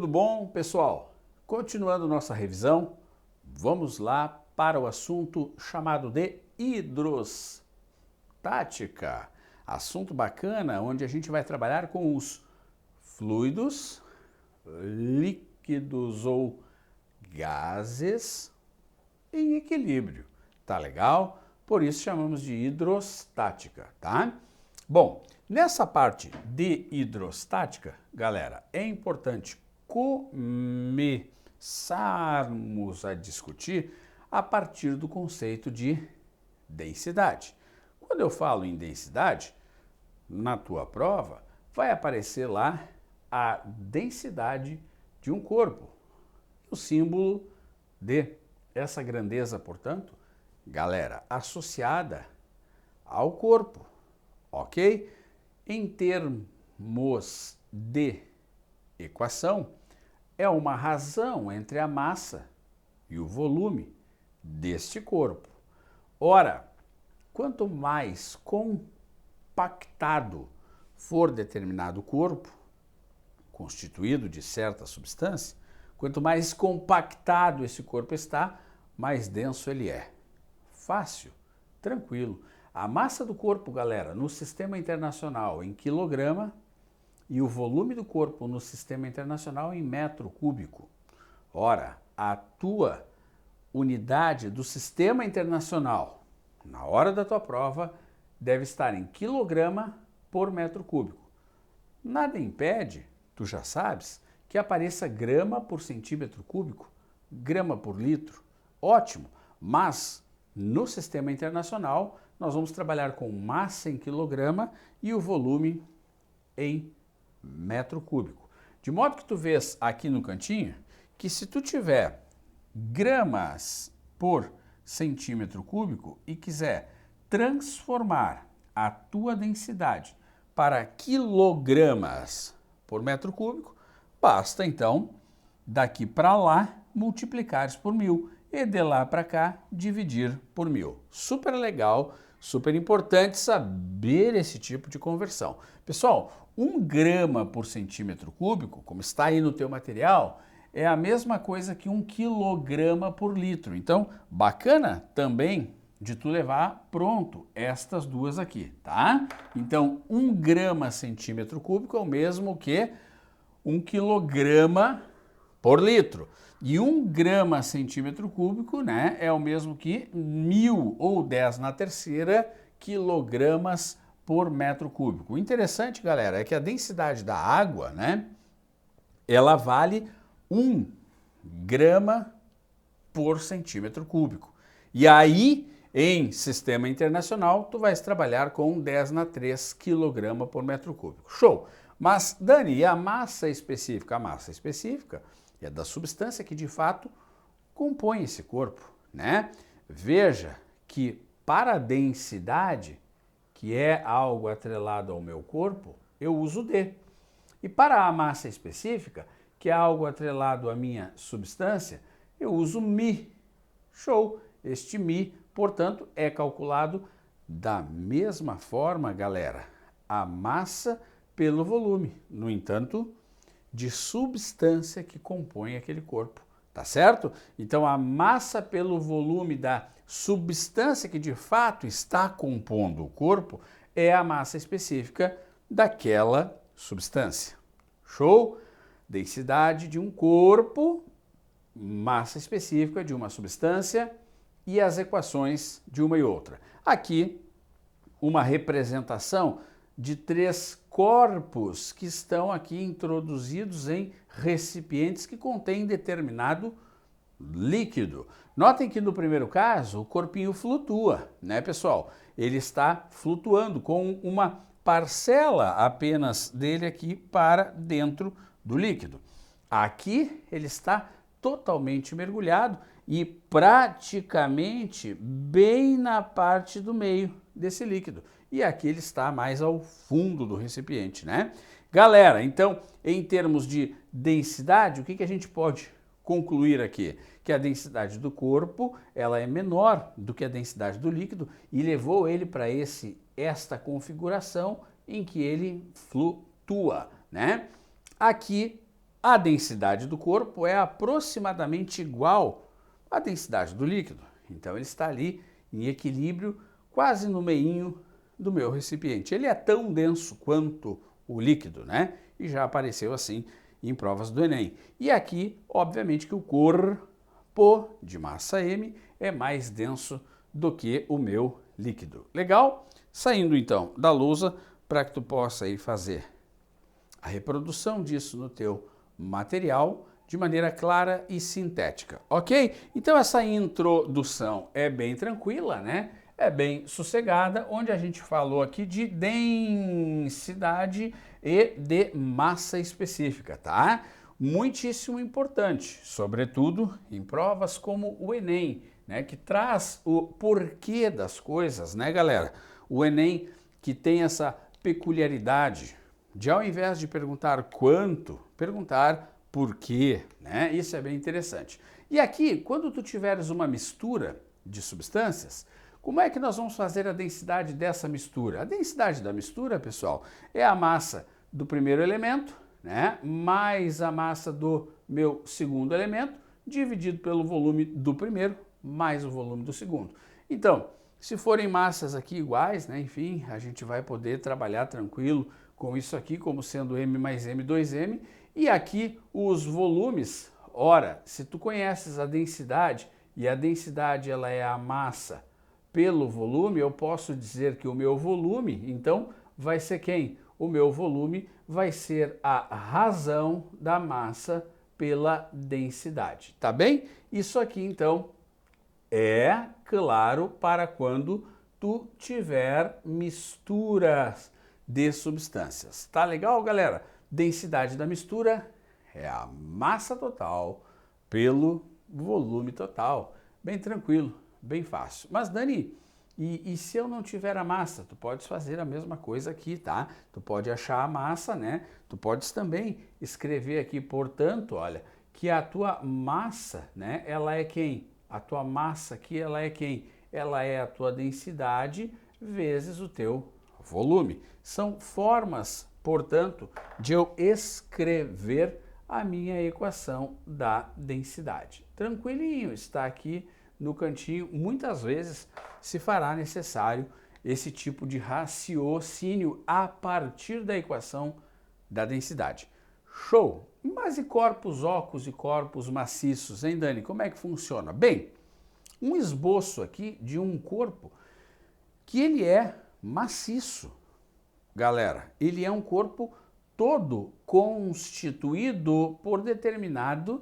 Tudo bom, pessoal? Continuando nossa revisão, vamos lá para o assunto chamado de hidrostática. Assunto bacana, onde a gente vai trabalhar com os fluidos, líquidos ou gases em equilíbrio. Tá legal? Por isso chamamos de hidrostática, tá? Bom, nessa parte de hidrostática, galera, é importante começarmos a discutir a partir do conceito de densidade. Quando eu falo em densidade, na tua prova, vai aparecer lá a densidade de um corpo. O símbolo D. Essa grandeza, portanto, galera, associada ao corpo. Ok? Em termos de equação, é uma razão entre a massa e o volume deste corpo. Ora, quanto mais compactado for determinado corpo, constituído de certa substância, quanto mais compactado esse corpo está, mais denso ele é. Fácil, tranquilo. A massa do corpo, galera, no Sistema Internacional em quilograma e o volume do corpo no Sistema Internacional em metro cúbico. Ora, a tua unidade do Sistema Internacional, na hora da tua prova, deve estar em quilograma por metro cúbico. Nada impede, tu já sabes, que apareça grama por centímetro cúbico, grama por litro. Ótimo, mas no Sistema Internacional, nós vamos trabalhar com massa em quilograma e o volume em metro cúbico. De modo que tu vês aqui no cantinho que se tu tiver gramas por centímetro cúbico e quiser transformar a tua densidade para quilogramas por metro cúbico, basta então daqui para lá multiplicares por 1000 e de lá para cá dividir por 1000. Super legal, super importante saber esse tipo de conversão. Pessoal, 1 grama por centímetro cúbico, como está aí no teu material, é a mesma coisa que 1 quilograma por litro. Então, bacana também de tu levar pronto estas duas aqui, tá? Então, 1 grama centímetro cúbico é o mesmo que 1 quilograma por litro. E 1 grama centímetro cúbico, né, é o mesmo que 1000 ou 10 na terceira quilogramas por metro cúbico. O interessante, galera, é que a densidade da água, né, ela vale 1 grama por centímetro cúbico. E aí, em sistema internacional, tu vais trabalhar com 10 na 3 quilograma por metro cúbico. Show! Mas, Dani, e a massa específica? A massa específica é da substância que, de fato, compõe esse corpo, né? Veja que para a densidade, que é algo atrelado ao meu corpo, eu uso D. E para a massa específica, que é algo atrelado à minha substância, eu uso Mi. Show! Este Mi, portanto, é calculado da mesma forma, galera, a massa pelo volume. No entanto, de substância que compõe aquele corpo, tá certo? Então a massa pelo volume da substância que de fato está compondo o corpo é a massa específica daquela substância. Show? Densidade de um corpo, massa específica de uma substância e as equações de uma e outra. Aqui, uma representação de 3 corpos que estão aqui introduzidos em recipientes que contêm determinado líquido. Notem que no primeiro caso o corpinho flutua, né, pessoal? Ele está flutuando com uma parcela apenas dele aqui para dentro do líquido. Aqui ele está totalmente mergulhado e praticamente bem na parte do meio desse líquido. E aqui ele está mais ao fundo do recipiente, né? Galera, então, em termos de densidade, o que a gente pode concluir aqui? Que a densidade do corpo, ela é menor do que a densidade do líquido e levou ele para esta configuração em que ele flutua, né? Aqui a densidade do corpo é aproximadamente igual à densidade do líquido. Então ele está ali em equilíbrio, quase no meinho do meu recipiente. Ele é tão denso quanto o líquido, né? E já apareceu assim em provas do Enem. E aqui, obviamente, que o corpo de massa M é mais denso do que o meu líquido. Legal? Saindo então da lousa para que tu possa ir fazer a reprodução disso no teu material de maneira clara e sintética, ok? Então essa introdução é bem tranquila, né? É bem sossegada, onde a gente falou aqui de densidade e de massa específica, tá? Muitíssimo importante, sobretudo em provas como o Enem, né? Que traz o porquê das coisas, né, galera? O Enem que tem essa peculiaridade de, ao invés de perguntar quanto, perguntar por quê, né? Isso é bem interessante. E aqui, quando tu tiveres uma mistura de substâncias, como é que nós vamos fazer a densidade dessa mistura? A densidade da mistura, pessoal, é a massa do primeiro elemento, né, mais a massa do meu segundo elemento, dividido pelo volume do primeiro, mais o volume do segundo. Então, se forem massas aqui iguais, né, enfim, a gente vai poder trabalhar tranquilo com isso aqui, como sendo M mais M, 2M, e aqui os volumes. Ora, se tu conheces a densidade, e a densidade ela é a massa pelo volume, eu posso dizer que o meu volume, então, vai ser quem? O meu volume vai ser a razão da massa pela densidade, tá bem? Isso aqui, então, é claro para quando tu tiver misturas de substâncias. Tá legal, galera? Densidade da mistura é a massa total pelo volume total. Bem tranquilo, bem fácil. Mas, Dani, e se eu não tiver a massa? Tu podes fazer a mesma coisa aqui, tá? Tu pode achar a massa, né? Tu podes também escrever aqui, portanto, olha, que a tua massa, né? Ela é quem? A tua massa aqui, ela é quem? Ela é a tua densidade vezes o teu volume. São formas, portanto, de eu escrever a minha equação da densidade. Tranquilinho, está aqui no cantinho. Muitas vezes se fará necessário esse tipo de raciocínio a partir da equação da densidade. Show! Mas e corpos ocos e corpos maciços, hein, Dani? Como é que funciona? Bem, um esboço aqui de um corpo que ele é maciço. Galera, ele é um corpo todo constituído por determinada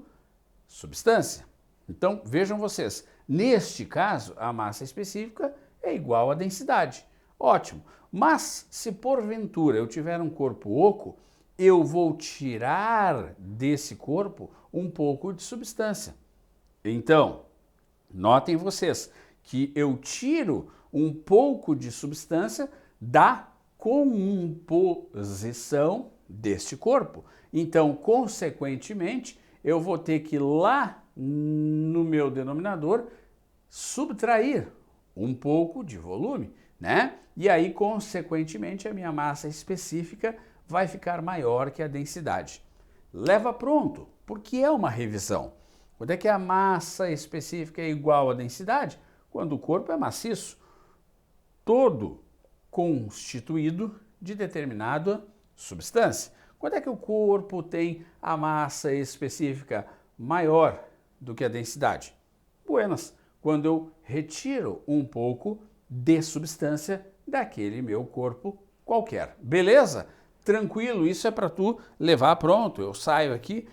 substância. Então, vejam vocês, neste caso, a massa específica é igual à densidade. Ótimo. Mas, se porventura eu tiver um corpo oco, eu vou tirar desse corpo um pouco de substância. Então, notem vocês que eu tiro um pouco de substância da composição deste corpo. Então, consequentemente, eu vou ter que lá no meu denominador subtrair um pouco de volume, né? E aí, consequentemente, a minha massa específica vai ficar maior que a densidade. Leva pronto, porque é uma revisão. Quando é que a massa específica é igual à densidade? Quando o corpo é maciço, todo constituído de determinada substância. Quando é que o corpo tem a massa específica maior do que a densidade? Buenas, quando eu retiro um pouco de substância daquele meu corpo qualquer. Beleza? Tranquilo, isso é para tu levar pronto. Eu saio aqui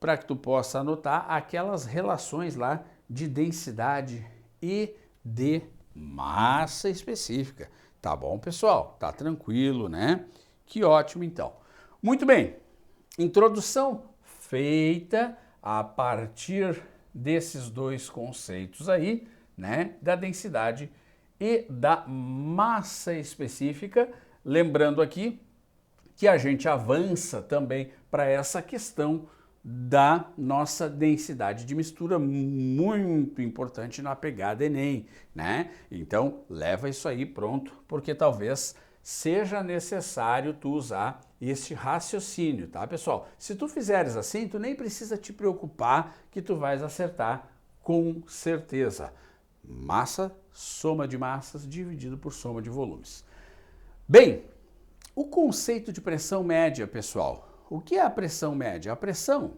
para que tu possa anotar aquelas relações lá de densidade e de massa específica. Tá bom, pessoal? Tá tranquilo, né? Que ótimo, então. Muito bem. Introdução feita a partir desses dois conceitos aí, né? Da densidade e da massa específica. Lembrando aqui que a gente avança também para essa questão da nossa densidade de mistura, muito importante na pegada Enem, né? Então, leva isso aí pronto, porque talvez seja necessário tu usar este raciocínio, tá, pessoal? Se tu fizeres assim, tu nem precisa te preocupar que tu vais acertar com certeza. Massa, soma de massas dividido por soma de volumes. Bem, o conceito de pressão média, pessoal. O que é a pressão média? A pressão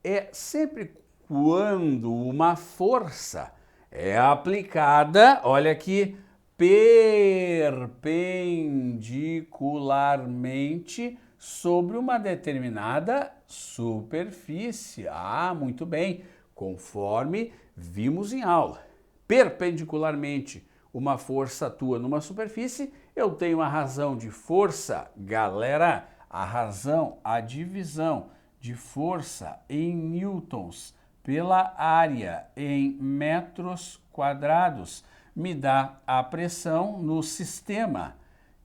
é sempre quando uma força é aplicada, olha aqui, perpendicularmente sobre uma determinada superfície. Ah, muito bem, conforme vimos em aula. Perpendicularmente, uma força atua numa superfície, eu tenho a razão de força, galera, a divisão de força em newtons pela área em metros quadrados me dá a pressão no sistema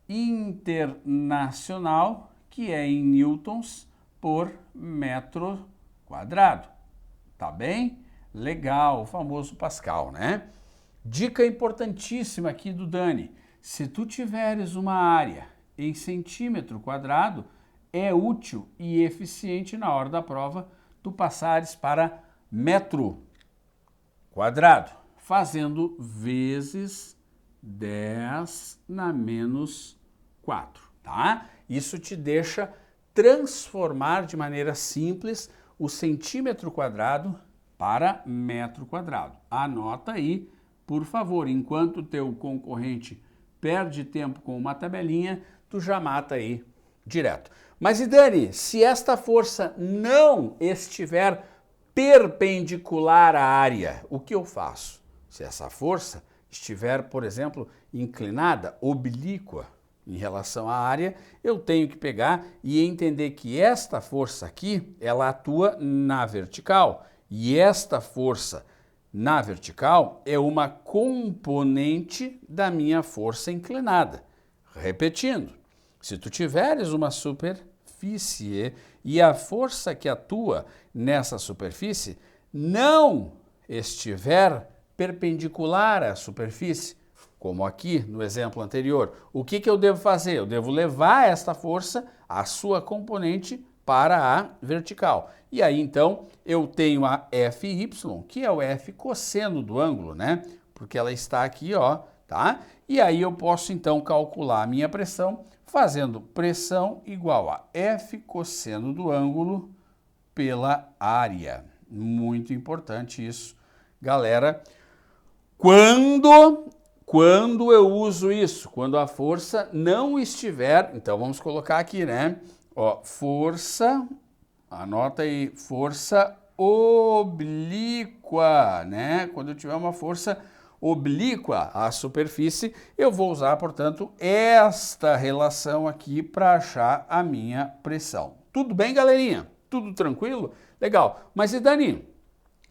internacional, que é em newtons por metro quadrado. Tá bem? Legal, o famoso Pascal, né? Dica importantíssima aqui do Dani. Se tu tiveres uma área em centímetro quadrado, é útil e eficiente na hora da prova tu passares para metro quadrado, fazendo vezes 10 na menos 4, tá? Isso te deixa transformar de maneira simples o centímetro quadrado para metro quadrado. Anota aí, por favor, enquanto o teu concorrente perde tempo com uma tabelinha, tu já mata aí direto. Mas e Dani, se esta força não estiver perpendicular à área, o que eu faço? Se essa força estiver, por exemplo, inclinada, oblíqua em relação à área, eu tenho que pegar e entender que esta força aqui, ela atua na vertical, e esta força na vertical é uma componente da minha força inclinada. Repetindo, se tu tiveres uma superfície e a força que atua nessa superfície não estiver perpendicular à superfície, como aqui no exemplo anterior, o que eu devo fazer? Eu devo levar esta força, a sua componente, para a vertical. E aí, então, eu tenho a Fy, que é o F cosseno do ângulo, né? Porque ela está aqui, ó, tá? E aí eu posso, então, calcular a minha pressão fazendo pressão igual a F cosseno do ângulo pela área. Muito importante isso, galera. Quando eu uso isso? Quando a força não estiver... Então, vamos colocar aqui, né? Ó, força, anota aí, força oblíqua, né? Quando eu tiver uma força oblíqua à superfície, eu vou usar, portanto, esta relação aqui para achar a minha pressão. Tudo bem, galerinha? Tudo tranquilo? Legal. Mas e Dani,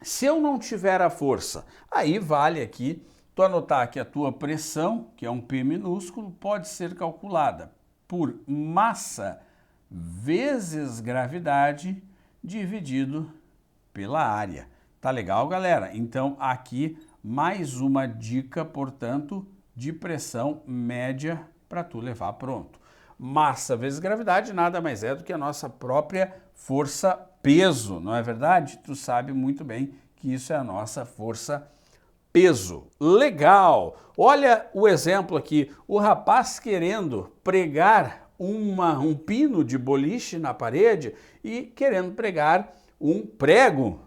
se eu não tiver a força, aí vale aqui tu anotar que a tua pressão, que é um P minúsculo, pode ser calculada por massa vezes gravidade dividido pela área. Tá legal, galera? Então, aqui mais uma dica, portanto, de pressão média para tu levar pronto. Massa vezes gravidade nada mais é do que a nossa própria força peso, não é verdade? Tu sabe muito bem que isso é a nossa força peso. Legal! Olha o exemplo aqui, o rapaz querendo pregar um pino de boliche na parede e querendo pregar um prego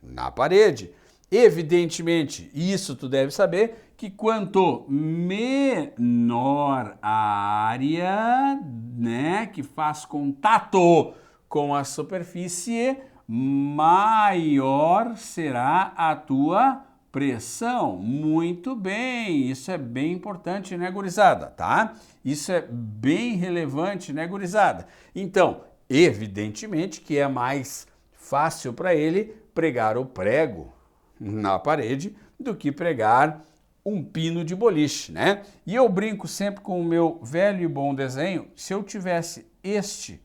na parede. Evidentemente, isso tu deve saber, que quanto menor a área, né, que faz contato com a superfície, maior será a tua pressão. Muito bem, isso é bem importante, né, gurizada, tá? Isso é bem relevante, né, gurizada? Então, evidentemente que é mais fácil para ele pregar o prego na parede do que pregar um pino de boliche, né? E eu brinco sempre com o meu velho e bom desenho, se eu tivesse este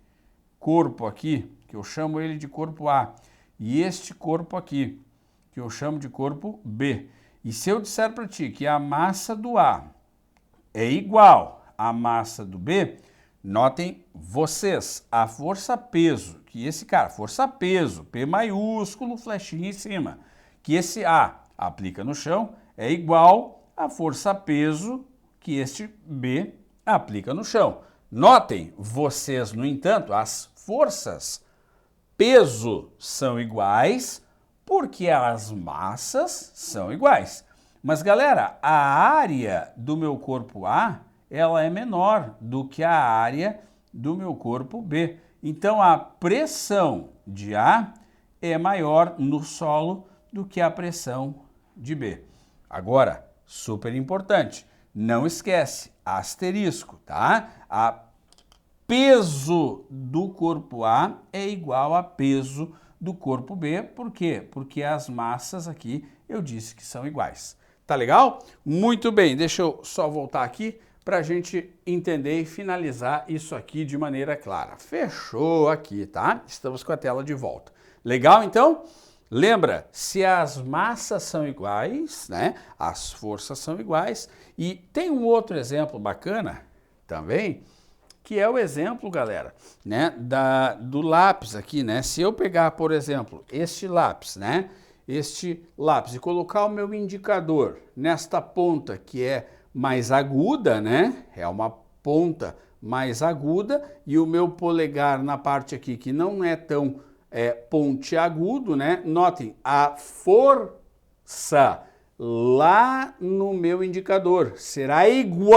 corpo aqui, que eu chamo ele de corpo A, e este corpo aqui, que eu chamo de corpo B. E se eu disser para ti que a massa do A é igual a massa do B, notem vocês, a força-peso, que esse cara, força-peso, P maiúsculo, flechinha em cima, que esse A aplica no chão, é igual a força-peso que este B aplica no chão. Notem vocês, no entanto, as forças peso são iguais porque as massas são iguais. Mas, galera, a área do meu corpo A, ela é menor do que a área do meu corpo B. Então, a pressão de A é maior no solo do que a pressão de B. Agora, super importante, não esquece, asterisco, tá? A peso do corpo A é igual a peso do corpo B. Por quê? Porque as massas aqui eu disse que são iguais. Tá legal? Muito bem, deixa eu só voltar aqui para a gente entender e finalizar isso aqui de maneira clara. Fechou aqui, tá? Estamos com a tela de volta. Legal, então? Lembra, se as massas são iguais, né? As forças são iguais. E tem um outro exemplo bacana também, que é o exemplo, galera, né, do lápis aqui, né? Se eu pegar, por exemplo, este lápis, né? Este lápis e colocar o meu indicador nesta ponta que é mais aguda, né? É uma ponta mais aguda, e o meu polegar na parte aqui que não é tão pontiagudo, né? Notem, a força lá no meu indicador será igual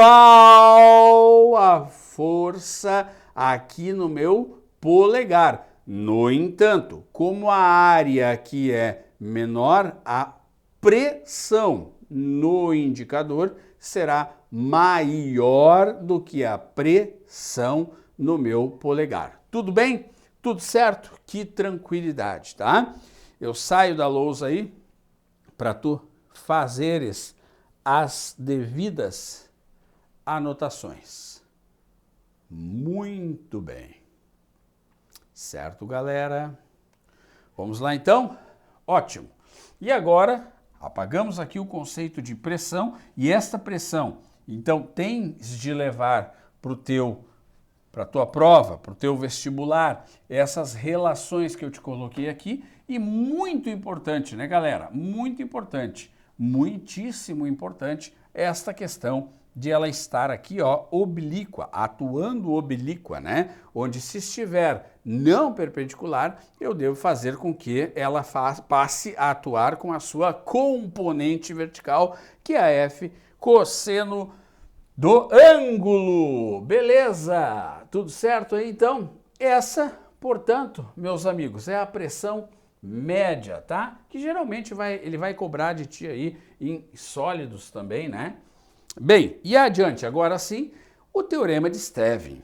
à força aqui no meu polegar. No entanto, como a área aqui é menor, a pressão no indicador será maior do que a pressão no meu polegar. Tudo bem? Tudo certo? Que tranquilidade, tá? Eu saio da lousa aí para tu fazeres as devidas anotações. Muito bem. Certo, galera? Vamos lá, então? Ótimo. E agora, apagamos aqui o conceito de pressão, e esta pressão, então, tens de levar para a tua prova, para o teu vestibular, essas relações que eu te coloquei aqui, e muito importante, né, galera? Muito importante, muitíssimo importante, esta questão de ela estar aqui, ó, oblíqua, atuando oblíqua, né? Onde se estiver não perpendicular, eu devo fazer com que ela passe a atuar com a sua componente vertical, que é a F cosseno do ângulo. Beleza? Tudo certo aí, então? Essa, portanto, meus amigos, é a pressão média, tá? Que geralmente ele vai cobrar de ti aí em sólidos também, né? Bem, e adiante, agora sim, o teorema de Stevin.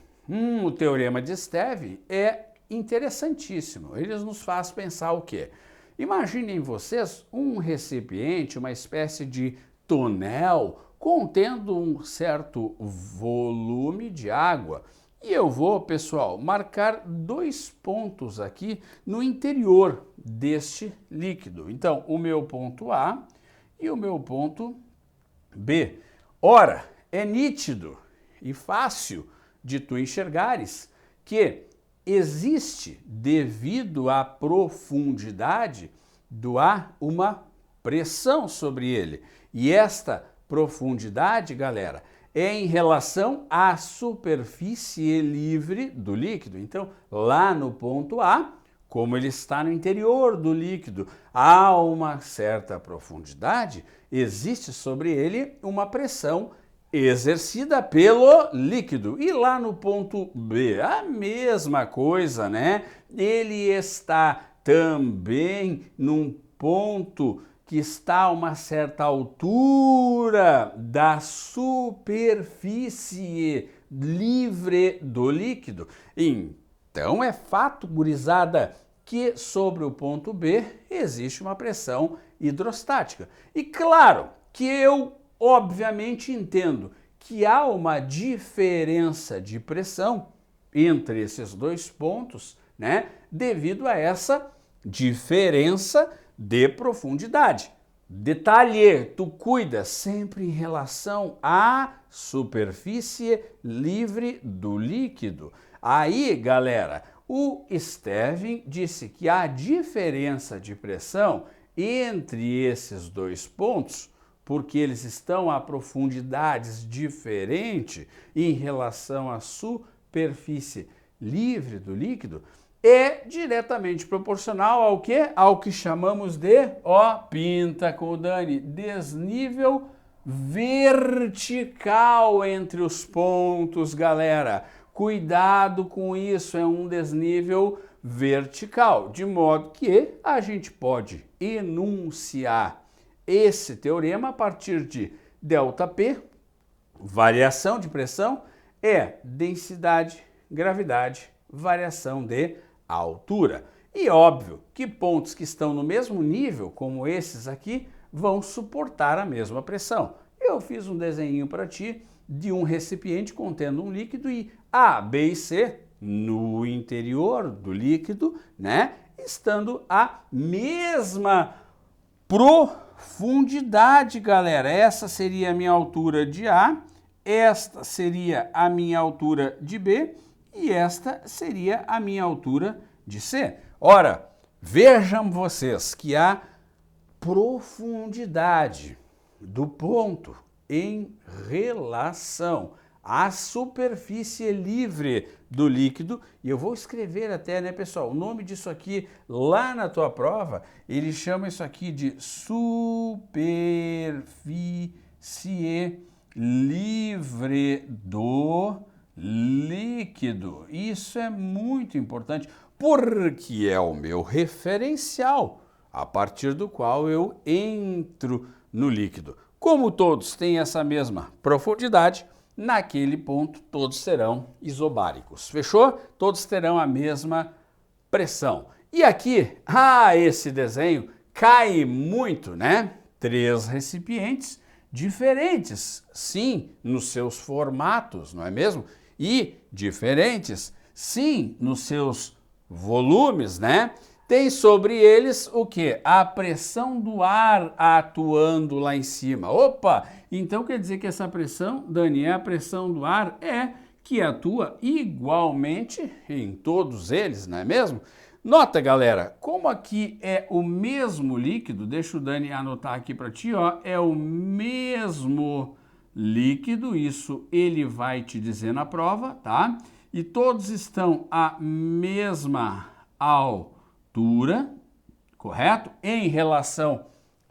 O teorema de Stevin é interessantíssimo. Ele nos faz pensar o quê? Imaginem vocês um recipiente, uma espécie de tonel, contendo um certo volume de água. E eu vou, pessoal, marcar 2 pontos aqui no interior deste líquido. Então, o meu ponto A e o meu ponto B. Ora, é nítido e fácil de tu enxergares que existe, devido à profundidade do A, uma pressão sobre ele. E esta profundidade, galera, é em relação à superfície livre do líquido. Então, lá no ponto A, como ele está no interior do líquido, a uma certa profundidade, existe sobre ele uma pressão exercida pelo líquido. E lá no ponto B, a mesma coisa, né? Ele está também num ponto que está a uma certa altura da superfície livre do líquido. Então é fato, gurizada, que sobre o ponto B existe uma pressão hidrostática. E claro que eu, obviamente, entendo que há uma diferença de pressão entre esses 2 pontos, né, devido a essa diferença de profundidade. Detalhe, tu cuida sempre em relação à superfície livre do líquido. Aí, galera, o Stevin disse que a diferença de pressão entre esses dois pontos, porque eles estão a profundidades diferentes em relação à superfície livre do líquido, é diretamente proporcional ao quê? Ao que chamamos de, pinta com o Dani, desnível vertical entre os pontos, galera. Cuidado com isso, é um desnível vertical, de modo que a gente pode enunciar esse teorema a partir de ΔP, variação de pressão, é densidade, gravidade, variação de altura. E óbvio que pontos que estão no mesmo nível, como esses aqui, vão suportar a mesma pressão. Eu fiz um desenho para ti de um recipiente contendo um líquido e A, B e C no interior do líquido, né, estando a mesma profundidade, galera. Essa seria a minha altura de A, esta seria a minha altura de B e esta seria a minha altura de C. Ora, vejam vocês que a profundidade do ponto em relação à superfície livre do líquido, e eu vou escrever até, né, pessoal, o nome disso aqui lá na tua prova, ele chama isso aqui de superfície livre do líquido. Isso é muito importante, porque é o meu referencial, a partir do qual eu entro no líquido. Como todos têm essa mesma profundidade, naquele ponto todos serão isobáricos. Fechou? Todos terão a mesma pressão. E aqui, esse desenho cai muito, né? 3 recipientes diferentes, sim, nos seus formatos, não é mesmo? E diferentes, sim, nos seus volumes, né? Tem sobre eles o quê? A pressão do ar atuando lá em cima. Opa! Então quer dizer que essa pressão, Dani, é a pressão do ar? É, que atua igualmente em todos eles, não é mesmo? Nota, galera, como aqui é o mesmo líquido, deixa o Dani anotar aqui para ti, é o mesmo líquido, isso ele vai te dizer na prova, tá? E todos estão à mesma altura, correto? Em relação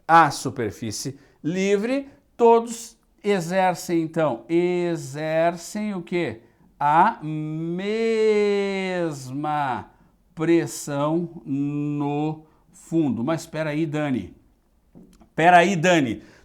à superfície livre, todos exercem, então, o quê? A mesma pressão no fundo. Mas espera aí, Dani.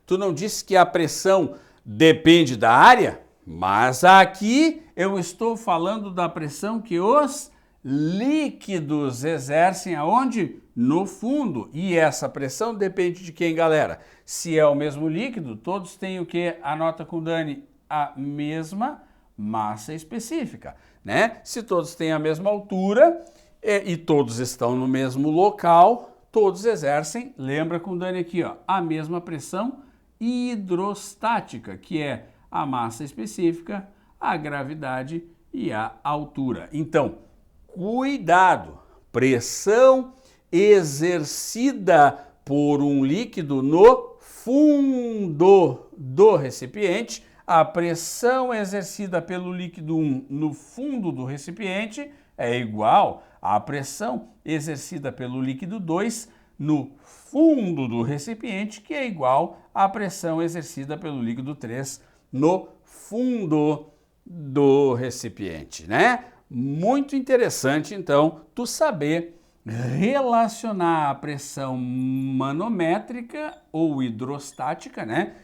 Tu não disse que a pressão depende da área? Mas aqui eu estou falando da pressão que os líquidos exercem aonde? No fundo. E essa pressão depende de quem, galera? Se é o mesmo líquido, todos têm o que? Anota com o Dani, a mesma massa específica, né? Se todos têm a mesma altura e todos estão no mesmo local, todos exercem, lembra com o Dani aqui, a mesma pressão hidrostática, que é a massa específica, a gravidade e a altura. Então, cuidado, pressão exercida por um líquido no fundo do recipiente, a pressão exercida pelo líquido 1 no fundo do recipiente é igual à pressão exercida pelo líquido 2 no fundo do recipiente, que é igual à pressão exercida pelo líquido 3 no fundo do recipiente, né? Muito interessante, então, tu saber relacionar a pressão manométrica ou hidrostática, né?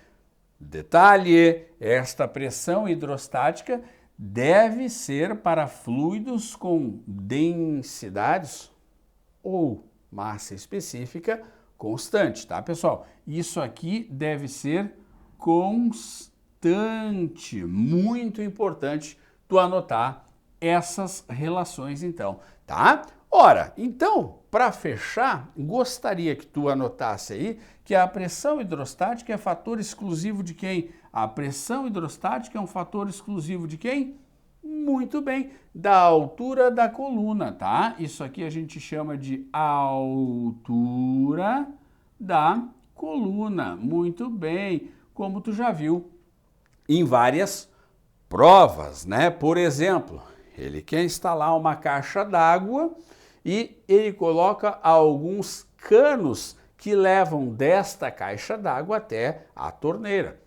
Detalhe, esta pressão hidrostática deve ser para fluidos com densidades ou massa específica constante, tá, pessoal? Isso aqui deve ser constante, muito importante tu anotar essas relações, então, tá? Ora, então, para fechar, gostaria que tu anotasse aí que a pressão hidrostática é fator exclusivo de quem? A pressão hidrostática é um fator exclusivo de quem? Muito bem, da altura da coluna, tá? Isso aqui a gente chama de altura da coluna. Muito bem, como tu já viu em várias provas, né? Por exemplo, ele quer instalar uma caixa d'água e ele coloca alguns canos que levam desta caixa d'água até a torneira.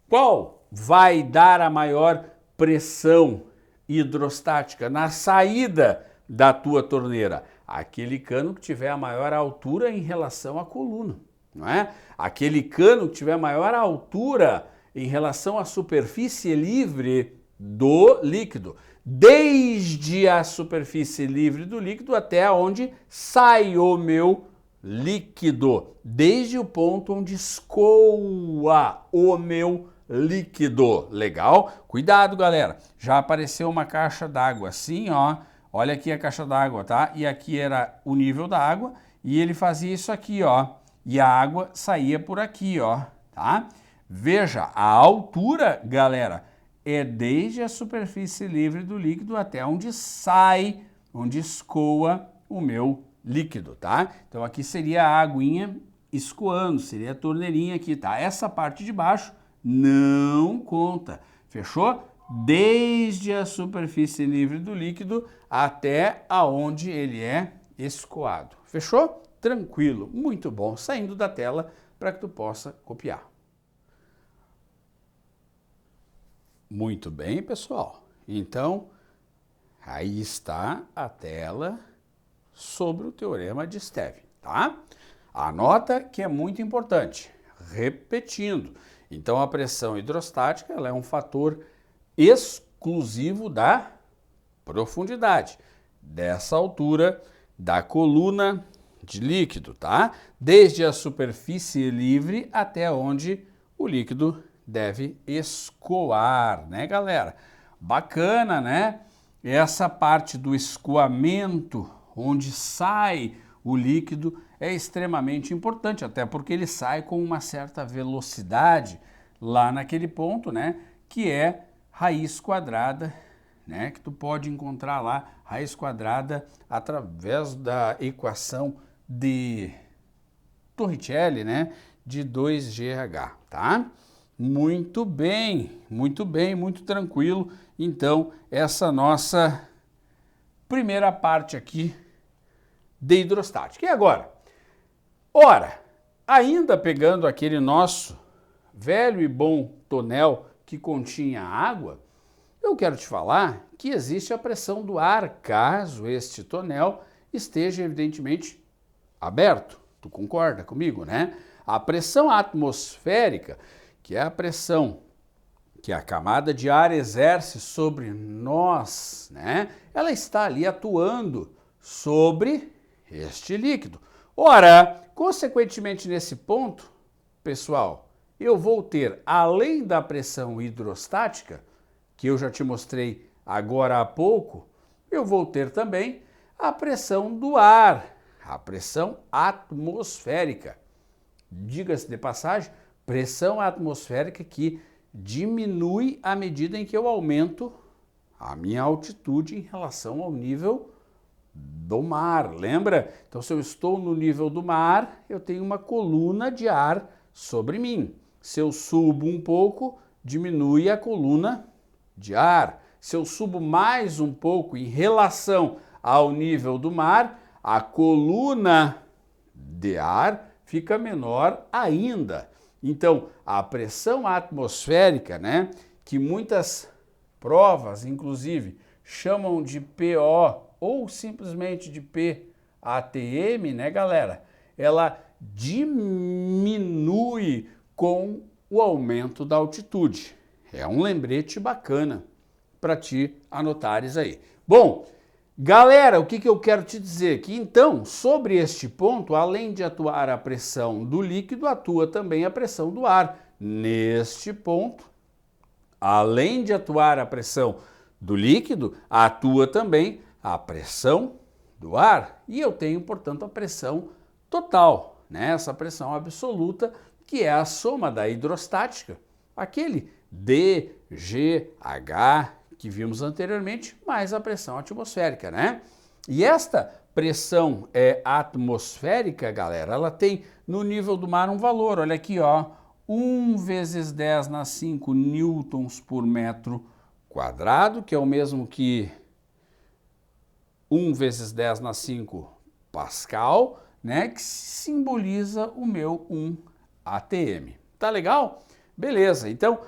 Qual vai dar a maior pressão hidrostática na saída da tua torneira? Aquele cano que tiver a maior altura em relação à coluna, não é? Aquele cano que tiver a maior altura em relação à superfície livre do líquido, desde a superfície livre do líquido até onde sai o meu líquido, desde o ponto onde escoa o meu líquido. Legal? Cuidado, galera. Já apareceu uma caixa d'água assim, ó. Olha aqui a caixa d'água, tá? E aqui era o nível da água e ele fazia isso aqui, ó. E a água saía por aqui, ó, tá? Veja, a altura, galera, é desde a superfície livre do líquido até onde sai, onde escoa o meu líquido, tá? Então aqui seria a aguinha escoando, seria a torneirinha aqui, tá? Essa parte de baixo não conta, fechou? Desde a superfície livre do líquido até aonde ele é escoado, fechou? Tranquilo, muito bom, saindo da tela para que tu possa copiar. Muito bem, pessoal. Então, aí está a tela sobre o teorema de Stevin, tá? Anota que é muito importante. Repetindo, então a pressão hidrostática ela é um fator exclusivo da profundidade, dessa altura da coluna de líquido, tá? Desde a superfície livre até onde o líquido deve escoar, né, galera? Bacana, né? Essa parte do escoamento, onde sai o líquido, é extremamente importante, até porque ele sai com uma certa velocidade lá naquele ponto, né? Que é raiz quadrada, né? Que tu pode encontrar lá, raiz quadrada, através da equação de Torricelli, né? De 2GH, tá? Muito bem, muito tranquilo. Então, essa nossa primeira parte aqui de hidrostática. E agora? Ora, ainda pegando aquele nosso velho e bom tonel que continha água, eu quero te falar que existe a pressão do ar, caso este tonel esteja evidentemente aberto. Tu concorda comigo, né? A pressão atmosférica, que é a pressão que a camada de ar exerce sobre nós, né? Ela está ali atuando sobre este líquido. Ora, consequentemente nesse ponto, pessoal, eu vou ter, além da pressão hidrostática, que eu já te mostrei agora há pouco, eu vou ter também a pressão do ar, a pressão atmosférica. Diga-se de passagem, pressão atmosférica que diminui à medida em que eu aumento a minha altitude em relação ao nível do mar, lembra? Então, se eu estou no nível do mar, eu tenho uma coluna de ar sobre mim. Se eu subo um pouco, diminui a coluna de ar. Se eu subo mais um pouco em relação ao nível do mar, a coluna de ar fica menor ainda. Então, a pressão atmosférica, né, que muitas provas, inclusive, chamam de PO ou simplesmente de PATM, né, galera? Ela diminui com o aumento da altitude. É um lembrete bacana para ti anotares aí. Bom, galera, o que eu quero te dizer? Que então, sobre este ponto, além de atuar a pressão do líquido, atua também a pressão do ar. Neste ponto, além de atuar a pressão do líquido, atua também a pressão do ar e eu tenho, portanto, a pressão total, né? Essa pressão absoluta, que é a soma da hidrostática, aquele dGH que vimos anteriormente, mais a pressão atmosférica, né? E esta pressão atmosférica, galera, ela tem no nível do mar um valor, olha aqui, ó, 1 vezes 10 na 5 newtons por metro quadrado, que é o mesmo que 1 vezes 10 na 5 Pascal, né, que simboliza o meu 1 ATM. Tá legal? Beleza, então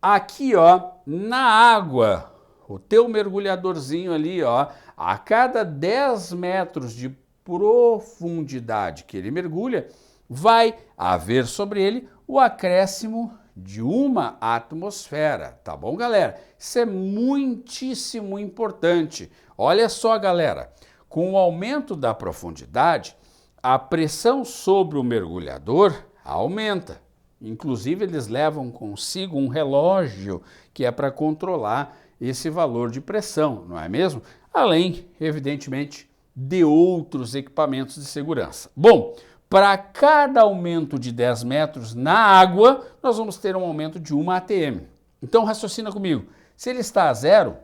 aqui, ó, na água, o teu mergulhadorzinho ali, ó, a cada 10 metros de profundidade que ele mergulha, vai haver sobre ele o acréscimo de uma atmosfera, tá bom, galera? Isso é muitíssimo importante. Olha só, galera, com o aumento da profundidade, a pressão sobre o mergulhador aumenta. Inclusive, eles levam consigo um relógio que é para controlar esse valor de pressão, não é mesmo? Além, evidentemente, de outros equipamentos de segurança. Bom, para cada aumento de 10 metros na água, nós vamos ter um aumento de 1 ATM. Então, raciocina comigo. Se ele está a zero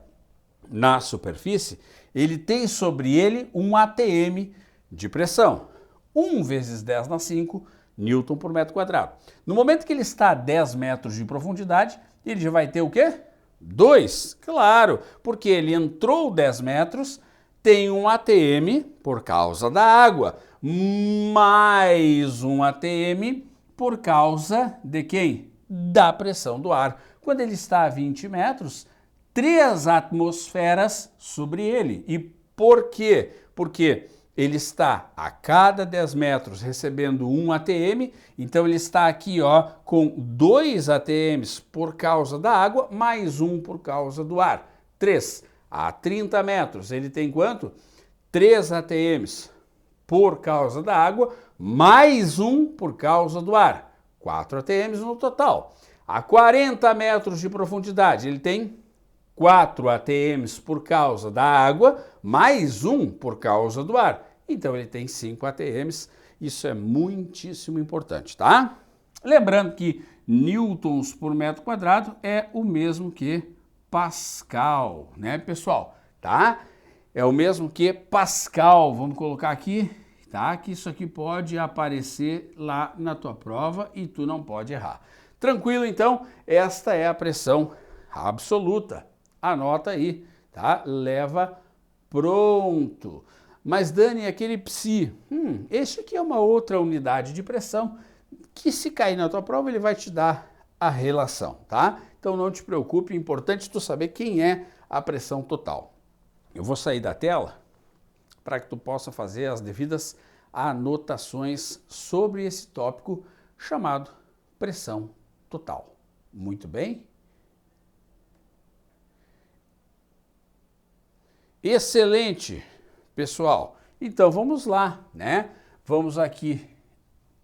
na superfície, ele tem sobre ele 1 ATM de pressão. 1 vezes 10 na 5 Newton por metro quadrado. No momento que ele está a 10 metros de profundidade, ele já vai ter o quê? 2, claro, porque ele entrou 10 metros, tem um ATM por causa da água, mais um ATM por causa de quem? Da pressão do ar. Quando ele está a 20 metros, 3 atmosferas sobre ele. E por quê? Porque ele está a cada 10 metros recebendo 1 ATM, então ele está aqui, ó, com 2 ATMs por causa da água, mais 1 por causa do ar. 3. A 30 metros ele tem quanto? 3 ATMs por causa da água, mais 1 por causa do ar. 4 ATMs no total. A 40 metros de profundidade ele tem 4 ATMs por causa da água, mais 1 por causa do ar. Então ele tem 5 ATMs, isso é muitíssimo importante, tá? Lembrando que newtons por metro quadrado é o mesmo que Pascal, né, pessoal? Tá? É o mesmo que Pascal, vamos colocar aqui, tá? Que isso aqui pode aparecer lá na tua prova e tu não pode errar. Tranquilo, então? Esta é a pressão absoluta. Anota aí, tá? Leva pronto. Mas, Dani, aquele psi, esse aqui é uma outra unidade de pressão que, se cair na tua prova, ele vai te dar a relação, tá? Então não te preocupe, é importante tu saber quem é a pressão total. Eu vou sair da tela para que tu possa fazer as devidas anotações sobre esse tópico chamado pressão total. Muito bem? Excelente, pessoal. Então vamos lá, né? Vamos aqui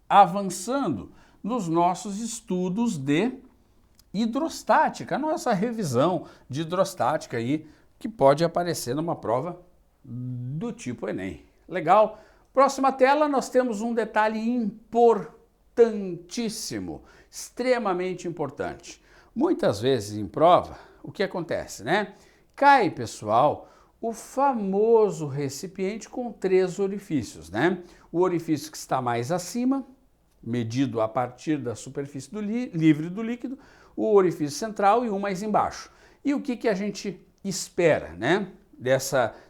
avançando nos nossos estudos de hidrostática, a nossa revisão de hidrostática aí, que pode aparecer numa prova do tipo Enem. Legal? Próxima tela, nós temos um detalhe importantíssimo, extremamente importante. Muitas vezes em prova, o que acontece, né? Cai, pessoal, o famoso recipiente com 3 orifícios, né? O orifício que está mais acima, medido a partir da superfície livre do líquido, o orifício central e um mais embaixo. E o que a gente espera, né?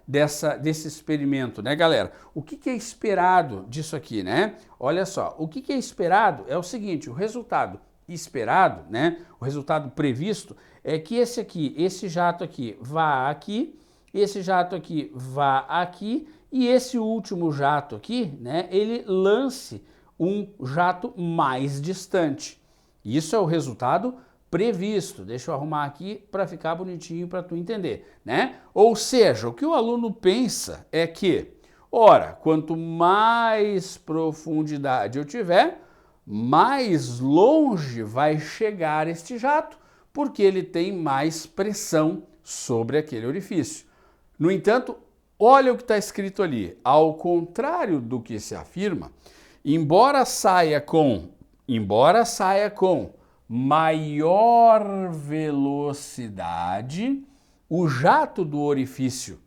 Desse experimento, né, galera? O que é esperado disso aqui, né? Olha só, o que é esperado é o seguinte, o resultado esperado, né? O resultado previsto é que esse jato aqui vá aqui, esse jato aqui vá aqui e esse último jato aqui, né, ele lance um jato mais distante. Isso é o resultado previsto. Deixa eu arrumar aqui para ficar bonitinho para tu entender, né? Ou seja, o que o aluno pensa é que, ora, quanto mais profundidade eu tiver, mais longe vai chegar este jato, porque ele tem mais pressão sobre aquele orifício. No entanto, Olha o que está escrito ali. Ao contrário do que se afirma, embora saia com maior velocidade, o jato do orifício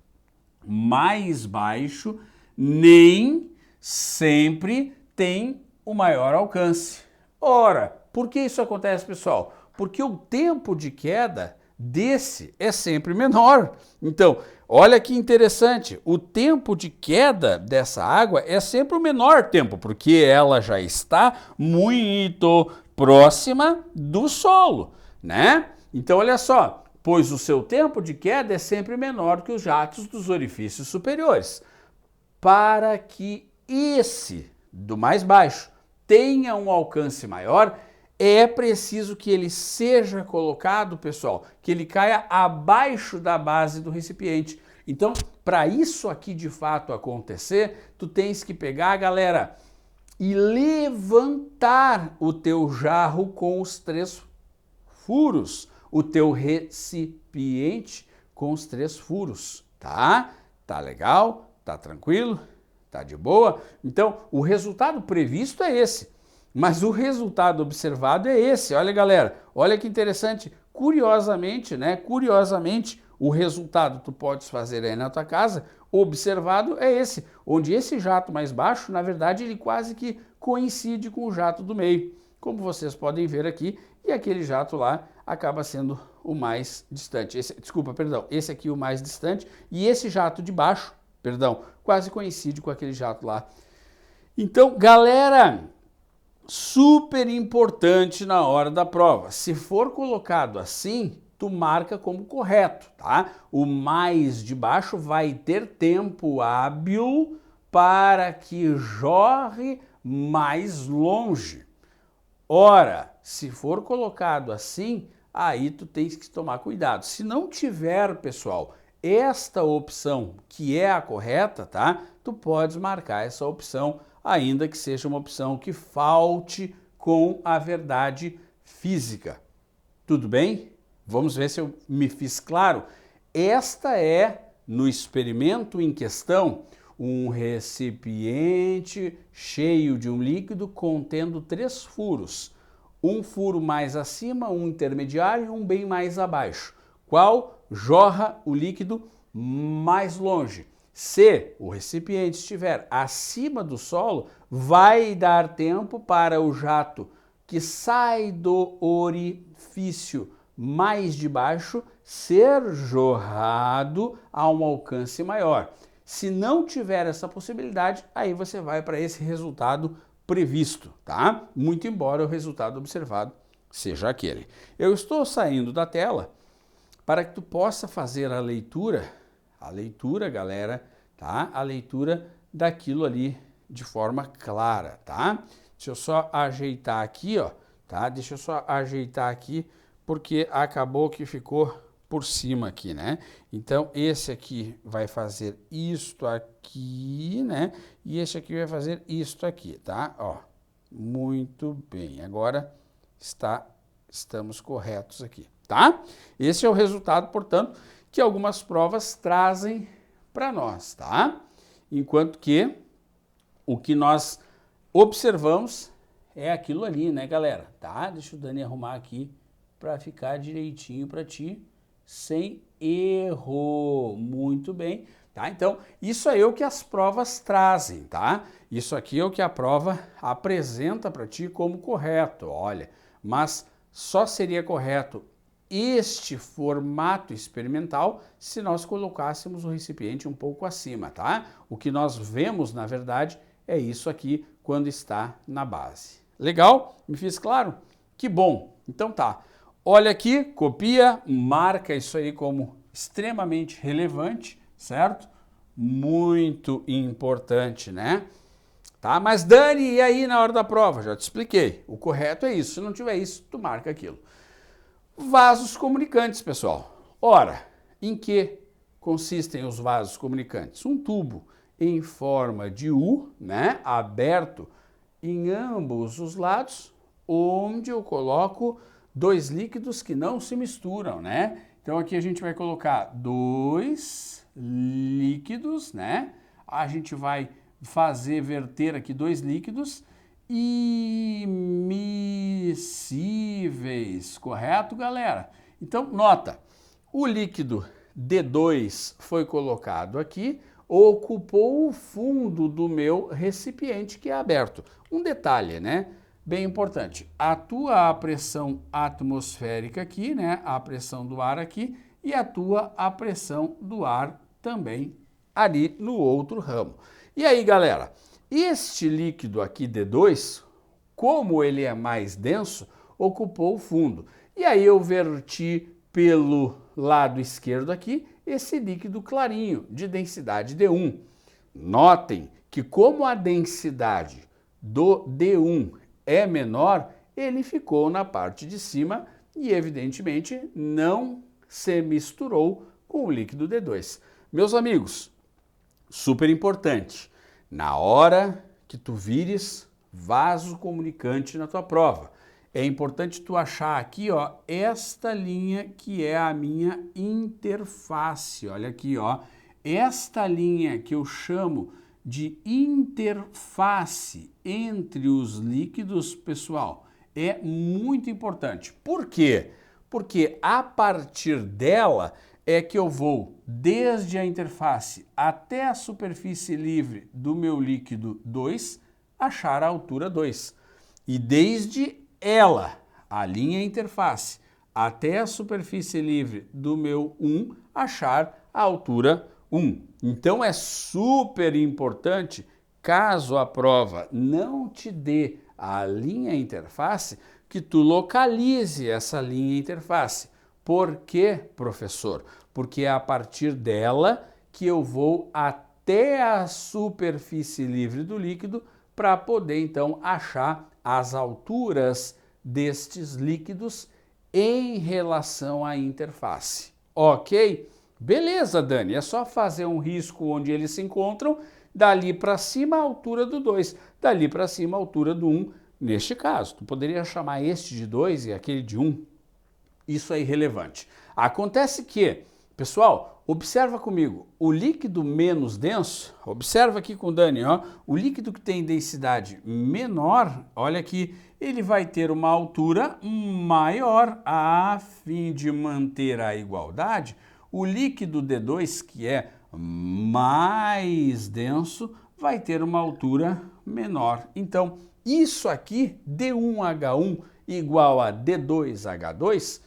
mais baixo nem sempre tem o maior alcance. Ora, por que isso acontece, pessoal? Porque o tempo de queda desse é sempre menor. Então, olha que interessante, o tempo de queda dessa água é sempre o menor tempo, porque ela já está muito próxima do solo, né? Então, olha só, pois o seu tempo de queda é sempre menor que os jatos dos orifícios superiores. Para que esse, do mais baixo, tenha um alcance maior, é preciso que ele seja colocado, pessoal, que ele caia abaixo da base do recipiente. Então, para isso aqui de fato acontecer, tu tens que pegar, galera, e levantar o teu jarro com os 3 furos, o teu recipiente com os 3 furos, tá? Tá legal? Tá tranquilo? Tá de boa? Então, o resultado previsto é esse. Mas o resultado observado é esse. Olha, galera, olha que interessante. Curiosamente, né? Curiosamente, o resultado tu podes fazer aí na tua casa, observado é esse, onde esse jato mais baixo, na verdade, ele quase que coincide com o jato do meio, como vocês podem ver aqui, e aquele jato lá acaba sendo o mais distante. Esse aqui o mais distante, e esse jato de baixo, quase coincide com aquele jato lá. Então, galera, super importante na hora da prova. Se for colocado assim, tu marca como correto, tá? O mais de baixo vai ter tempo hábil para que jorre mais longe. Ora, se for colocado assim, aí tu tens que tomar cuidado. Se não tiver, pessoal, esta opção que é a correta, tá? Tu podes marcar essa opção, ainda que seja uma opção que falte com a verdade física. Tudo bem? Vamos ver se eu me fiz claro. Esta é, no experimento em questão, um recipiente cheio de um líquido contendo 3 furos. Um furo mais acima, um intermediário e um bem mais abaixo. Qual jorra o líquido mais longe? Se o recipiente estiver acima do solo, vai dar tempo para o jato que sai do orifício mais de baixo ser jorrado a um alcance maior. Se não tiver essa possibilidade, aí você vai para esse resultado previsto, tá? Muito embora o resultado observado seja aquele. Eu estou saindo da tela para que tu possa fazer a leitura, galera, tá? A leitura daquilo ali de forma clara, tá? Deixa eu só ajeitar aqui, ó, tá? Deixa eu só ajeitar aqui, porque acabou que ficou por cima aqui, né? Então, esse aqui vai fazer isto aqui, né? E esse aqui vai fazer isto aqui, tá? Ó, muito bem. Agora estamos corretos aqui, tá? Esse é o resultado, portanto, que algumas provas trazem para nós, tá? Enquanto que o que nós observamos é aquilo ali, né, galera? Tá? Deixa o Dani arrumar aqui para ficar direitinho para ti, sem erro. Muito bem, tá? Então, isso aí é o que as provas trazem, tá? Isso aqui é o que a prova apresenta para ti como correto, olha. Mas só seria correto este formato experimental se nós colocássemos o recipiente um pouco acima, tá? O que nós vemos, na verdade, é isso aqui quando está na base. Legal? Me fiz claro? Que bom! Então tá. Olha aqui, copia, marca isso aí como extremamente relevante, certo? Muito importante, né? Tá? Mas Dani, e aí na hora da prova? Já te expliquei. O correto é isso. Se não tiver isso, tu marca aquilo. Vasos comunicantes, pessoal. Ora, em que consistem os vasos comunicantes? Um tubo em forma de U, né, aberto em ambos os lados, onde eu coloco 2 líquidos que não se misturam, né? Então aqui a gente vai colocar 2 líquidos, né? A gente vai verter aqui 2 líquidos immiscíveis, correto, galera? Então, nota, o líquido D2 foi colocado aqui, ocupou o fundo do meu recipiente que é aberto. Um detalhe, né? Bem importante, atua a pressão atmosférica aqui, né? A pressão do ar aqui e atua a pressão do ar também ali no outro ramo. E aí, galera, este líquido aqui, D2, como ele é mais denso, ocupou o fundo. E aí eu verti pelo lado esquerdo aqui esse líquido clarinho, de densidade D1. Notem que como a densidade do D1 é menor, ele ficou na parte de cima e, evidentemente, não se misturou com o líquido D2. Meus amigos, super importante, na hora que tu vires vaso comunicante na tua prova, é importante tu achar aqui, ó, esta linha que é a minha interface. Olha aqui, ó, esta linha que eu chamo de interface entre os líquidos, pessoal, é muito importante. Por quê? Porque a partir dela é que eu vou desde a interface até a superfície livre do meu líquido 2 achar a altura 2. E desde ela, a linha interface, até a superfície livre do meu 1 achar a altura 1. Então é super importante, caso a prova não te dê a linha interface, que tu localize essa linha interface. Por quê, professor? Porque é a partir dela que eu vou até a superfície livre do líquido para poder então achar as alturas destes líquidos em relação à interface. Ok? Beleza, Dani, é só fazer um risco onde eles se encontram, dali para cima a altura do 2, dali para cima a altura do 1. Neste caso, tu poderia chamar este de 2 e aquele de 1. Isso é irrelevante. Acontece que, pessoal, observa comigo, o líquido menos denso, observa aqui com o Dani, ó, o líquido que tem densidade menor, olha aqui, ele vai ter uma altura maior a fim de manter a igualdade. O líquido D2, que é mais denso, vai ter uma altura menor. Então, isso aqui, D1H1 igual a D2H2,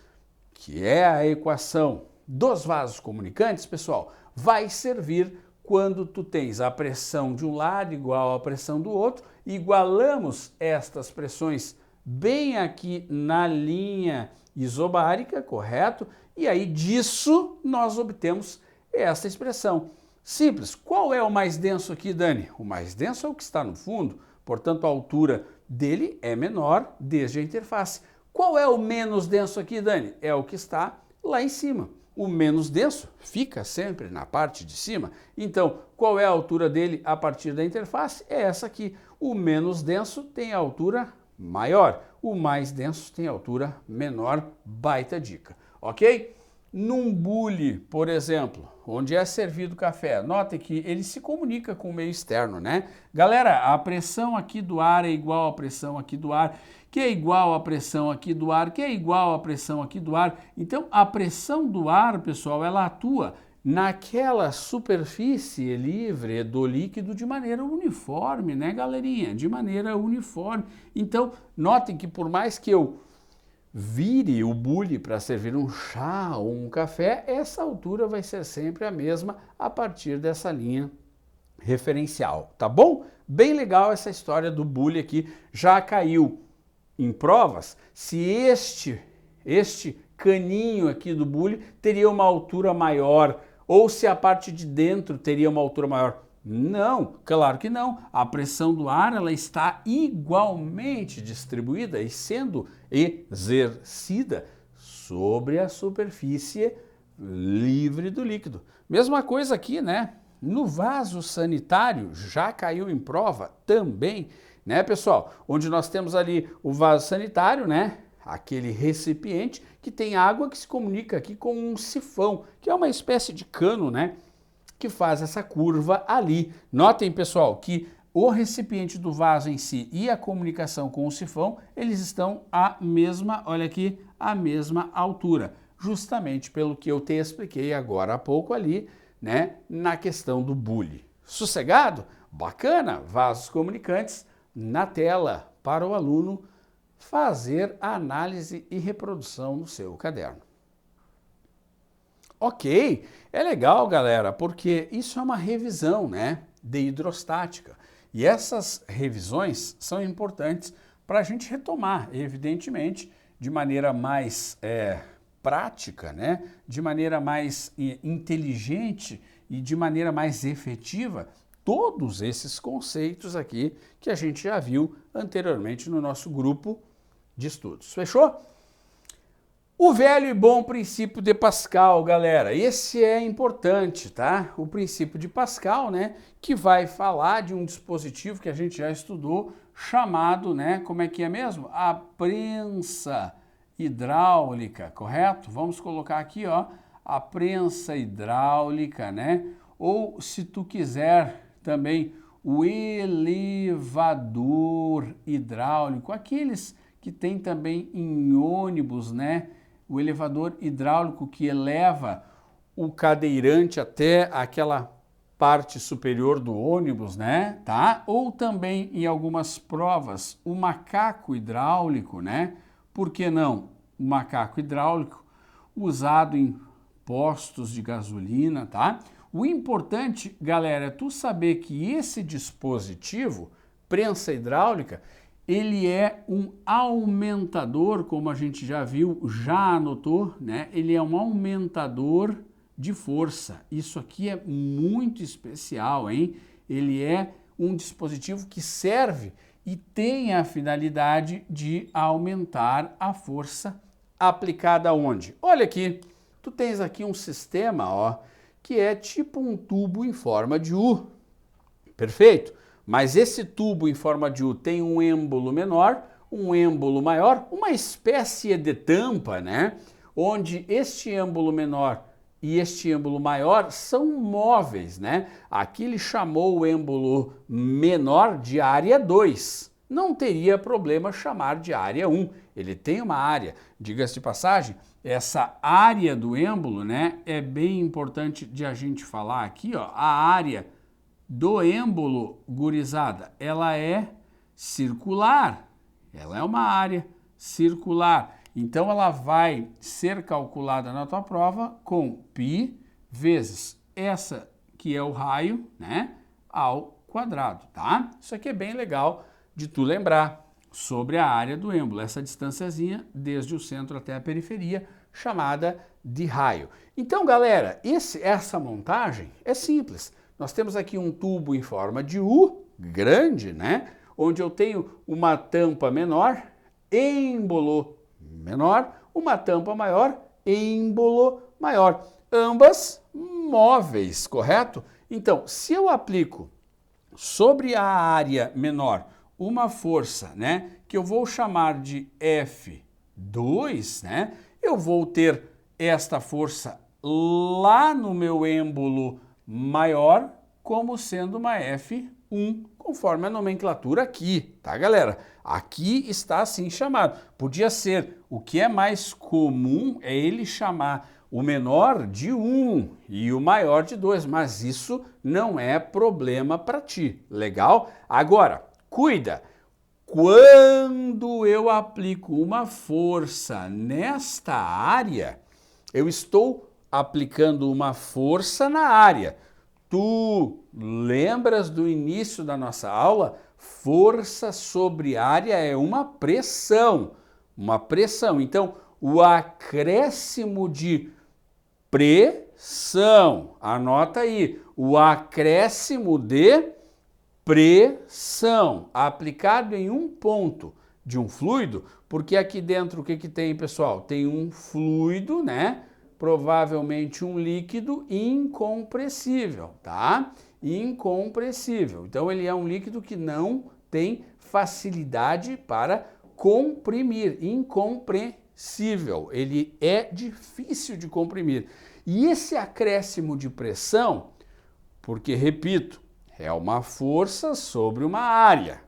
que é a equação dos vasos comunicantes, pessoal, vai servir quando tu tens a pressão de um lado igual à pressão do outro, igualamos estas pressões bem aqui na linha isobárica, correto? E aí disso nós obtemos essa expressão. Simples. Qual é o mais denso aqui, Dani? O mais denso é o que está no fundo, portanto a altura dele é menor desde a interface. Qual é o menos denso aqui, Dani? É o que está lá em cima. O menos denso fica sempre na parte de cima. Então, qual é a altura dele a partir da interface? É essa aqui. O menos denso tem a altura maior. O mais denso tem a altura menor. Baita dica. Ok? Num bule, por exemplo, onde é servido café, note que ele se comunica com o meio externo, né? Galera, a pressão aqui do ar é igual à pressão aqui do ar, que é igual à pressão aqui do ar, que é igual à pressão aqui do ar. Então, a pressão do ar, pessoal, ela atua naquela superfície livre do líquido de maneira uniforme, né, galerinha? De maneira uniforme. Então, notem que por mais que eu vire o bule para servir um chá ou um café, essa altura vai ser sempre a mesma a partir dessa linha referencial, tá bom? Bem legal essa história do bule aqui, já caiu em provas se este caninho aqui do bule teria uma altura maior ou se a parte de dentro teria uma altura maior. Não, claro que não. A pressão do ar ela está igualmente distribuída e sendo exercida sobre a superfície livre do líquido. Mesma coisa aqui, né? No vaso sanitário já caiu em prova também, né, pessoal? Onde nós temos ali o vaso sanitário, né? aquele recipiente que tem água que se comunica aqui com um sifão, que é uma espécie de cano, né, que faz essa curva ali. Notem, pessoal, que o recipiente do vaso em si e a comunicação com o sifão, eles estão à mesma, olha aqui, à mesma altura, justamente pelo que eu te expliquei agora há pouco ali, né, na questão do bule. Sossegado? Bacana! Vasos comunicantes na tela para o aluno fazer a análise e reprodução no seu caderno. Ok, é legal, galera, porque isso é uma revisão, né, de hidrostática. E essas revisões são importantes para a gente retomar, evidentemente, de maneira mais prática, né, de maneira mais inteligente e de maneira mais efetiva, todos esses conceitos aqui que a gente já viu anteriormente no nosso grupo de estudos. Fechou? O velho e bom princípio de Pascal, galera, esse é importante, tá? O princípio de Pascal, né, que vai falar de um dispositivo que a gente já estudou, chamado, né, como é que é mesmo? A prensa hidráulica, correto? Vamos colocar aqui, ó, a prensa hidráulica, né? Ou, se tu quiser também, o elevador hidráulico, aqueles que tem também em ônibus, né? O elevador hidráulico que eleva o cadeirante até aquela parte superior do ônibus, né? Tá? Ou também em algumas provas, o macaco hidráulico, né? Por que não? O macaco hidráulico usado em postos de gasolina, tá? O importante, galera, é tu saber que esse dispositivo, prensa hidráulica, ele é um aumentador, como a gente já viu, já anotou, né? Ele é um aumentador de força. Isso aqui é muito especial, hein? Ele é um dispositivo que serve e tem a finalidade de aumentar a força aplicada onde? Olha aqui, tu tens aqui um sistema, ó, que é tipo um tubo em forma de U. Perfeito? Mas esse tubo em forma de U tem um êmbolo menor, um êmbolo maior, uma espécie de tampa, né? Onde este êmbolo menor e este êmbolo maior são móveis, né? Aqui ele chamou o êmbolo menor de área 2. Não teria problema chamar de área 1. Ele tem uma área. Diga-se de passagem, essa área do êmbolo, né? É bem importante de a gente falar aqui, ó, a área do êmbolo, gurizada, ela é circular, ela é uma área circular, então ela vai ser calculada na tua prova com π vezes essa que é o raio, né, ao quadrado, tá? Isso aqui é bem legal de tu lembrar sobre a área do êmbolo, essa distânciazinha desde o centro até a periferia, chamada de raio. Então, galera, essa montagem é simples. Nós temos aqui um tubo em forma de U, grande, né? Onde eu tenho uma tampa menor, êmbolo menor, uma tampa maior, êmbolo maior. Ambas móveis, correto? Então, se eu aplico sobre a área menor uma força, né? Que eu vou chamar de F2, né? Eu vou ter esta força lá no meu êmbolo maior como sendo uma F1, conforme a nomenclatura aqui, tá, galera? Aqui está assim chamado. Podia ser, o que é mais comum é ele chamar o menor de 1 e o maior de 2, mas isso não é problema para ti, legal? Agora, cuida! Quando eu aplico uma força nesta área, eu estou aplicando uma força na área. Tu lembras do início da nossa aula? Força sobre área é uma pressão. Uma pressão. Então, o acréscimo de pressão. Anota aí. O acréscimo de pressão aplicado em um ponto de um fluido, porque aqui dentro o que que tem, pessoal? Tem um fluido, né? Provavelmente um líquido incompressível, tá? Incompressível. Então ele é um líquido que não tem facilidade para comprimir, incompreensível, ele é difícil de comprimir. E esse acréscimo de pressão, porque, repito, é uma força sobre uma área,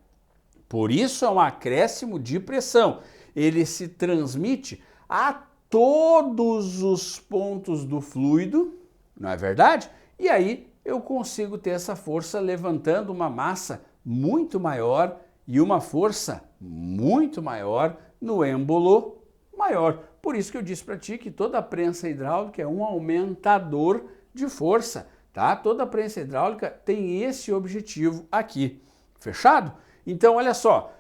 por isso é um acréscimo de pressão, ele se transmite a todos os pontos do fluido, não é verdade? E aí eu consigo ter essa força levantando uma massa muito maior e uma força muito maior no êmbolo maior. Por isso que eu disse para ti que toda a prensa hidráulica é um aumentador de força, tá? Toda a prensa hidráulica tem esse objetivo aqui. Fechado? Então, olha só.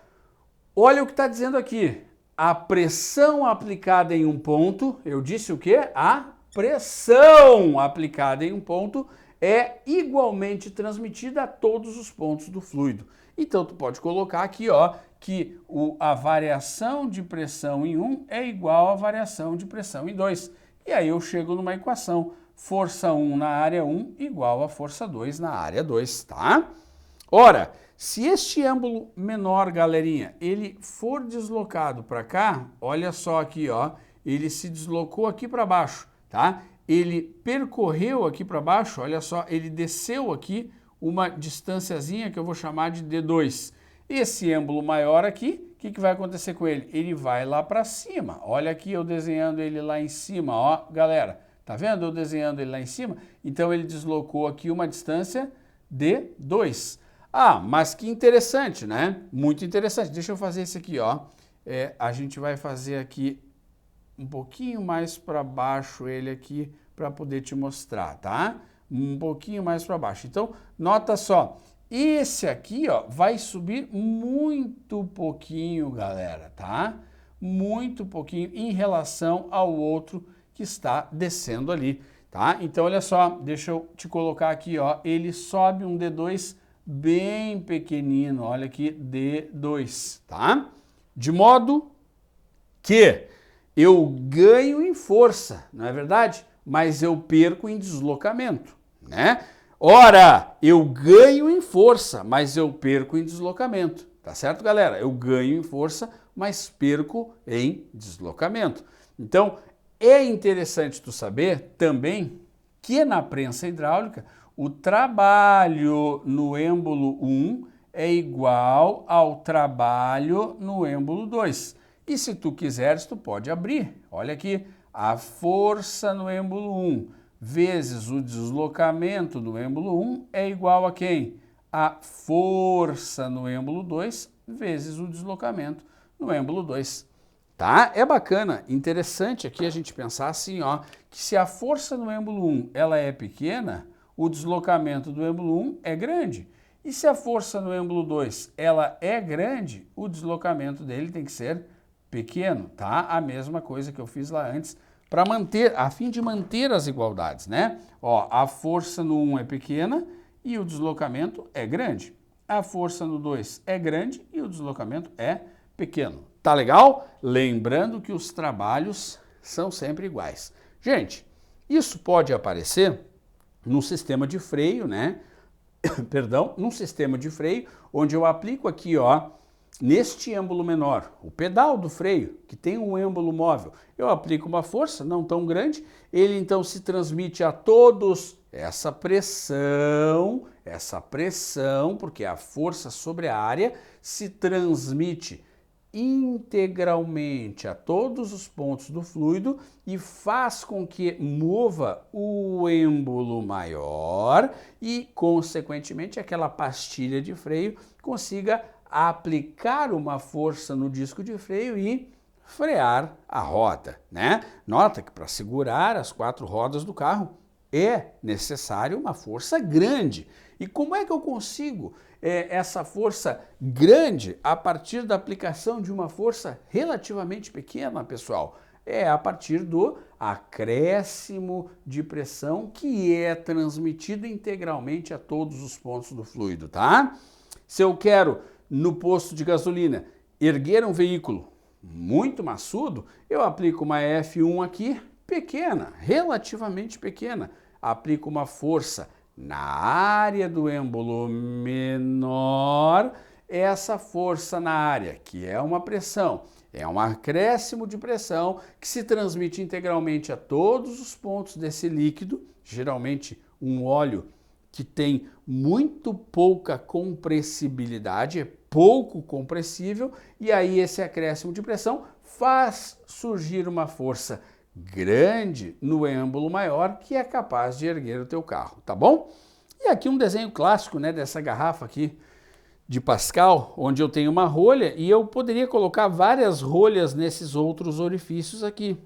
Olha o que está dizendo aqui. A pressão aplicada em um ponto, eu disse o quê? A pressão aplicada em um ponto é igualmente transmitida a todos os pontos do fluido. Então, tu pode colocar aqui, ó, que a variação de pressão em 1 é igual à variação de pressão em 2. E aí eu chego numa equação, força 1 na área 1 igual a força 2 na área 2, tá? Ora, se este êmbolo menor, galerinha, ele for deslocado para cá, olha só aqui, ó, ele se deslocou aqui para baixo, tá? Ele percorreu aqui para baixo, olha só, ele desceu aqui uma distânciazinha que eu vou chamar de D2. Esse êmbolo maior aqui, o que vai acontecer com ele? Ele vai lá para cima. Olha aqui eu desenhando ele lá em cima, ó, galera. Tá vendo eu desenhando ele lá em cima? Então ele deslocou aqui uma distância D2. Ah, mas que interessante, né? Muito interessante. Deixa eu fazer esse aqui, ó. A gente vai fazer aqui um pouquinho mais para baixo ele aqui para poder te mostrar, tá? Um pouquinho mais para baixo. Então, nota só, esse aqui, ó, vai subir muito pouquinho, galera, tá? Muito pouquinho em relação ao outro que está descendo ali, tá? Então, olha só, deixa eu te colocar aqui, ó, ele sobe um D2 bem pequenino, olha aqui, D2, tá? De modo que eu ganho em força, não é verdade? Mas eu perco em deslocamento, né? Ora, eu ganho em força, mas eu perco em deslocamento, tá certo, galera? Eu ganho em força, mas perco em deslocamento. Então, é interessante tu saber também que na prensa hidráulica o trabalho no êmbolo 1 é igual ao trabalho no êmbolo 2. E se tu quiseres, tu pode abrir. Olha aqui, a força no êmbolo 1 vezes o deslocamento do êmbolo 1 é igual a quem? A força no êmbolo 2 vezes o deslocamento no êmbolo 2. Tá? É bacana, interessante aqui a gente pensar assim, ó, que se a força no êmbolo 1 ela é pequena, o deslocamento do êmbolo 1 é grande. E se a força no êmbolo 2 ela é grande, o deslocamento dele tem que ser pequeno, tá? A mesma coisa que eu fiz lá antes, para manter, a fim de manter as igualdades, né? Ó, a força no 1 é pequena e o deslocamento é grande. A força no 2 é grande e o deslocamento é pequeno. Tá legal? Lembrando que os trabalhos são sempre iguais. Gente, isso pode aparecer num sistema de freio, né? Perdão, num sistema de freio, onde eu aplico aqui, ó, neste êmbolo menor, o pedal do freio, que tem um êmbolo móvel, eu aplico uma força não tão grande, ele então se transmite a todos essa pressão, porque a força sobre a área se transmite integralmente a todos os pontos do fluido e faz com que mova o êmbolo maior e, consequentemente, aquela pastilha de freio consiga aplicar uma força no disco de freio e frear a roda, né? Nota que para segurar as 4 rodas do carro é necessário uma força grande. E como é que eu consigo essa força grande a partir da aplicação de uma força relativamente pequena, pessoal? É a partir do acréscimo de pressão que é transmitido integralmente a todos os pontos do fluido, tá? Se eu quero, no posto de gasolina, erguer um veículo muito maçudo, eu aplico uma F1 aqui, pequena, relativamente pequena. Aplico uma força na área do êmbolo menor essa força na área, que é uma pressão, é um acréscimo de pressão que se transmite integralmente a todos os pontos desse líquido, geralmente um óleo que tem muito pouca compressibilidade, é pouco compressível, e aí esse acréscimo de pressão faz surgir uma força grande no êmbolo maior que é capaz de erguer o teu carro, tá bom? E aqui um desenho clássico, né, dessa garrafa aqui de Pascal, onde eu tenho uma rolha e eu poderia colocar várias rolhas nesses outros orifícios aqui.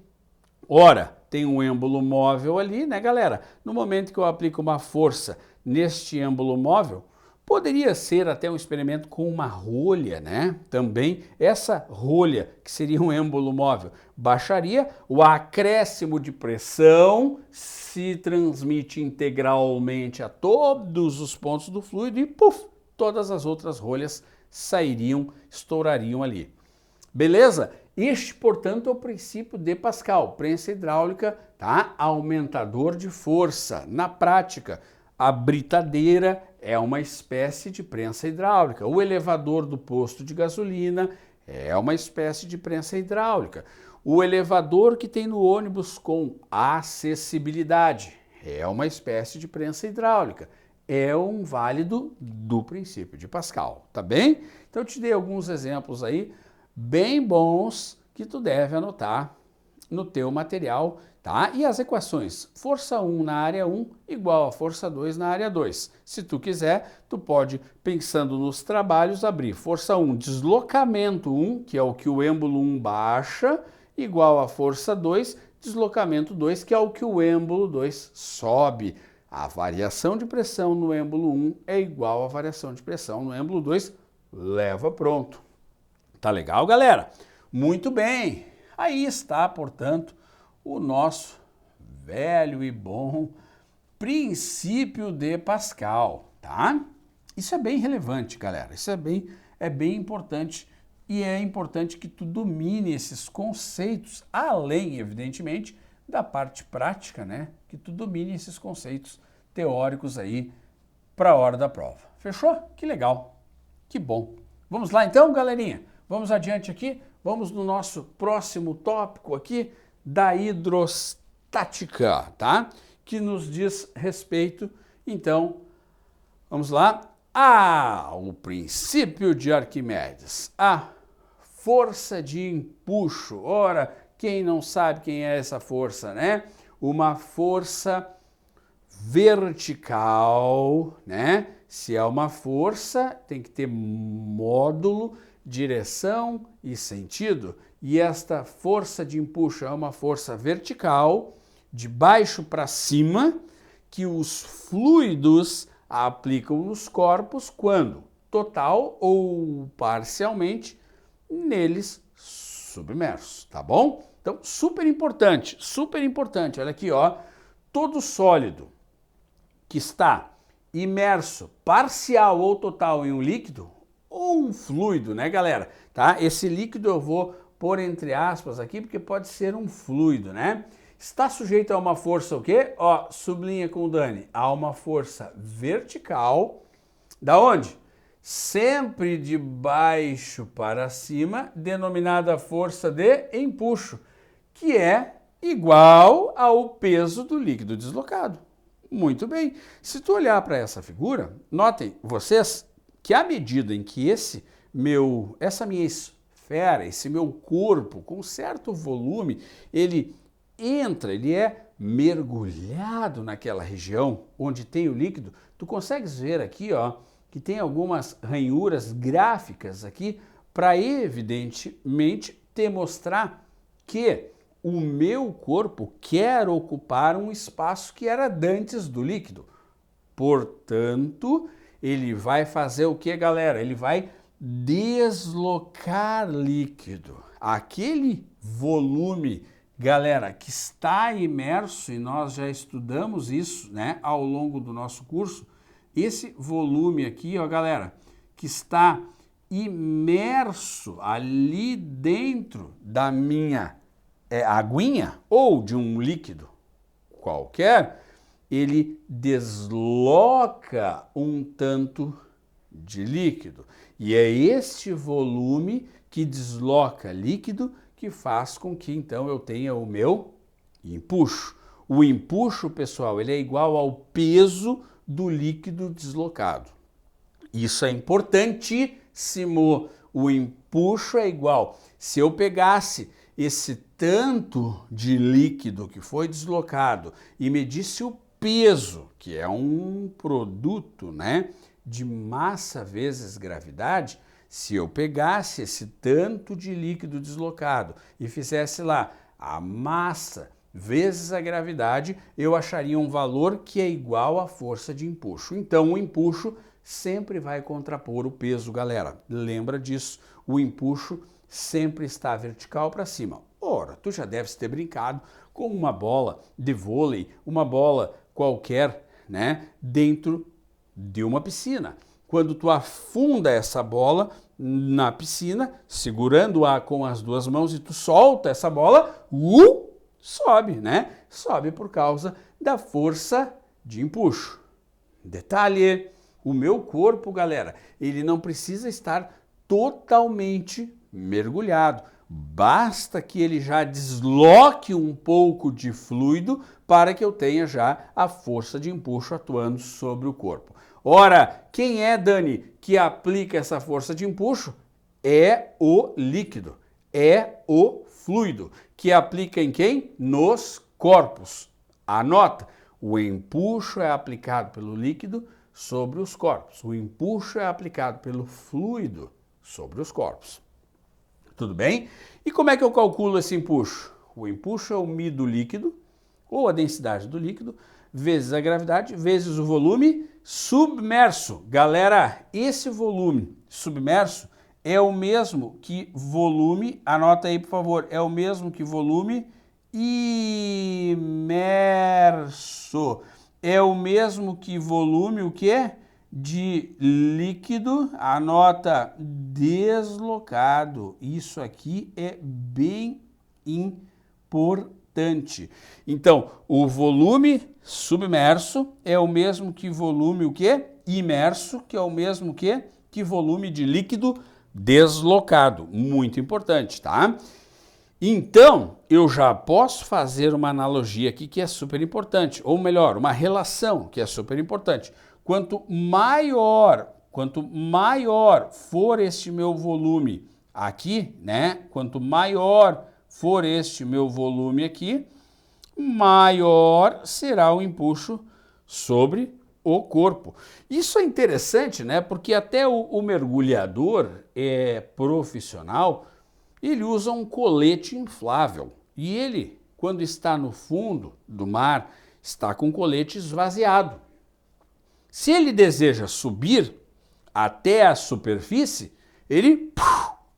Ora, tem um êmbolo móvel ali, né, galera? No momento que eu aplico uma força neste êmbolo móvel, poderia ser até um experimento com uma rolha, né? Também essa rolha, que seria um êmbolo móvel, baixaria, o acréscimo de pressão se transmite integralmente a todos os pontos do fluido e, puf, todas as outras rolhas sairiam, estourariam ali. Beleza? Este, portanto, é o princípio de Pascal, prensa hidráulica, tá? Aumentador de força. Na prática, a britadeira é uma espécie de prensa hidráulica. O elevador do posto de gasolina é uma espécie de prensa hidráulica. O elevador que tem no ônibus com acessibilidade é uma espécie de prensa hidráulica. É um válido do princípio de Pascal, tá bem? Então eu te dei alguns exemplos aí bem bons que tu deve anotar no teu material, tá? E as equações, força 1 na área 1 igual a força 2 na área 2. Se tu quiser, tu pode, pensando nos trabalhos, abrir força 1, deslocamento 1, que é o que o êmbolo 1 baixa, igual a força 2, deslocamento 2, que é o que o êmbolo 2 sobe. A variação de pressão no êmbolo 1 é igual à variação de pressão no êmbolo 2, leva pronto. Tá legal, galera? Muito bem! Aí está, portanto, o nosso velho e bom princípio de Pascal, tá? Isso é bem relevante, galera. Isso é bem importante e é importante que tu domine esses conceitos, além, evidentemente, da parte prática, né? Que tu domine esses conceitos teóricos aí para a hora da prova. Fechou? Que legal! Que bom! Vamos lá então, galerinha? Vamos adiante aqui, vamos no nosso próximo tópico aqui da hidrostática, tá? Que nos diz respeito, então, vamos lá, o princípio de Arquimedes, a força de empuxo. Ora, quem não sabe quem é essa força, né? Uma força vertical, né? Se é uma força, tem que ter módulo, direção e sentido, e esta força de empuxo é uma força vertical, de baixo para cima, que os fluidos aplicam nos corpos quando, total ou parcialmente, neles submersos, tá bom? Então, super importante, olha aqui, ó, todo sólido que está imerso, parcial ou total em um líquido, ou um fluido, né, galera? Tá? Esse líquido eu vou pôr entre aspas aqui, porque pode ser um fluido, né? Está sujeito a uma força o quê? Ó, sublinha com o Dani. A uma força vertical, da onde? Sempre de baixo para cima, denominada força de empuxo, que é igual ao peso do líquido deslocado. Muito bem. Se tu olhar para essa figura, notem vocês que à medida em que essa minha esfera, esse meu corpo com certo volume, ele é mergulhado naquela região onde tem o líquido, tu consegues ver aqui, ó, que tem algumas ranhuras gráficas aqui para evidentemente te mostrar que o meu corpo quer ocupar um espaço que era dantes do líquido. Portanto, ele vai fazer o que, galera? Ele vai deslocar líquido. Aquele volume, galera, que está imerso, e nós já estudamos isso, né, ao longo do nosso curso, esse volume aqui, ó, galera, que está imerso ali dentro da minha aguinha ou de um líquido qualquer, ele desloca um tanto de líquido. E é este volume que desloca líquido que faz com que então eu tenha o meu empuxo. O empuxo, pessoal, ele é igual ao peso do líquido deslocado. Isso é importantíssimo. O empuxo é igual. Se eu pegasse esse tanto de líquido que foi deslocado e medisse o peso, que é um produto, né, de massa vezes gravidade, se eu pegasse esse tanto de líquido deslocado e fizesse lá a massa vezes a gravidade, eu acharia um valor que é igual à força de empuxo. Então, o empuxo sempre vai contrapor o peso, galera. Lembra disso, o empuxo sempre está vertical para cima. Ora, tu já deves ter brincado com uma bola de vôlei, uma bola qualquer, né, dentro de uma piscina. Quando tu afunda essa bola na piscina, segurando-a com as duas mãos e tu solta essa bola, sobe, né? Sobe por causa da força de empuxo. Detalhe, o meu corpo, galera, ele não precisa estar totalmente mergulhado. Basta que ele já desloque um pouco de fluido para que eu tenha já a força de empuxo atuando sobre o corpo. Ora, quem é, Dani, que aplica essa força de empuxo? É o líquido, é o fluido, que aplica em quem? Nos corpos. Anota, o empuxo é aplicado pelo líquido sobre os corpos. O empuxo é aplicado pelo fluido sobre os corpos. Tudo bem? E como é que eu calculo esse empuxo? O empuxo é o μ do líquido, ou a densidade do líquido, vezes a gravidade, vezes o volume submerso. Galera, esse volume submerso é o mesmo que volume, anota aí por favor, é o mesmo que volume imerso. É o mesmo que volume, o quê? De líquido, anota, deslocado. Isso aqui é bem importante. Então, o volume submerso é o mesmo que volume, o quê? Imerso, que é o mesmo que volume de líquido deslocado. Muito importante, tá? Então, eu já posso fazer uma analogia aqui que é super importante, ou melhor, uma relação que é super importante. Quanto maior for este meu volume aqui, né? Quanto maior for este meu volume aqui, maior será o empuxo sobre o corpo. Isso é interessante, né? Porque até o mergulhador profissional, ele usa um colete inflável. E ele, quando está no fundo do mar, está com o colete esvaziado. Se ele deseja subir até a superfície, ele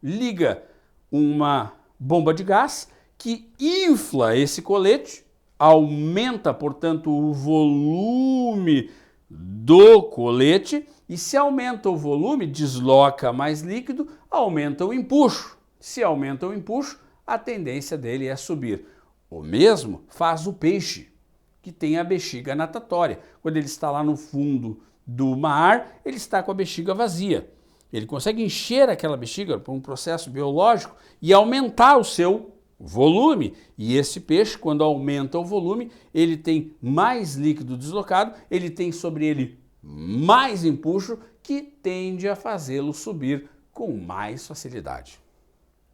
liga uma bomba de gás que infla esse colete, aumenta, portanto, o volume do colete, e se aumenta o volume, desloca mais líquido, aumenta o empuxo. Se aumenta o empuxo, a tendência dele é subir. O mesmo faz o peixe, que tem a bexiga natatória. Quando ele está lá no fundo do mar, ele está com a bexiga vazia. Ele consegue encher aquela bexiga por um processo biológico e aumentar o seu volume. E esse peixe, quando aumenta o volume, ele tem mais líquido deslocado, ele tem sobre ele mais empuxo, que tende a fazê-lo subir com mais facilidade.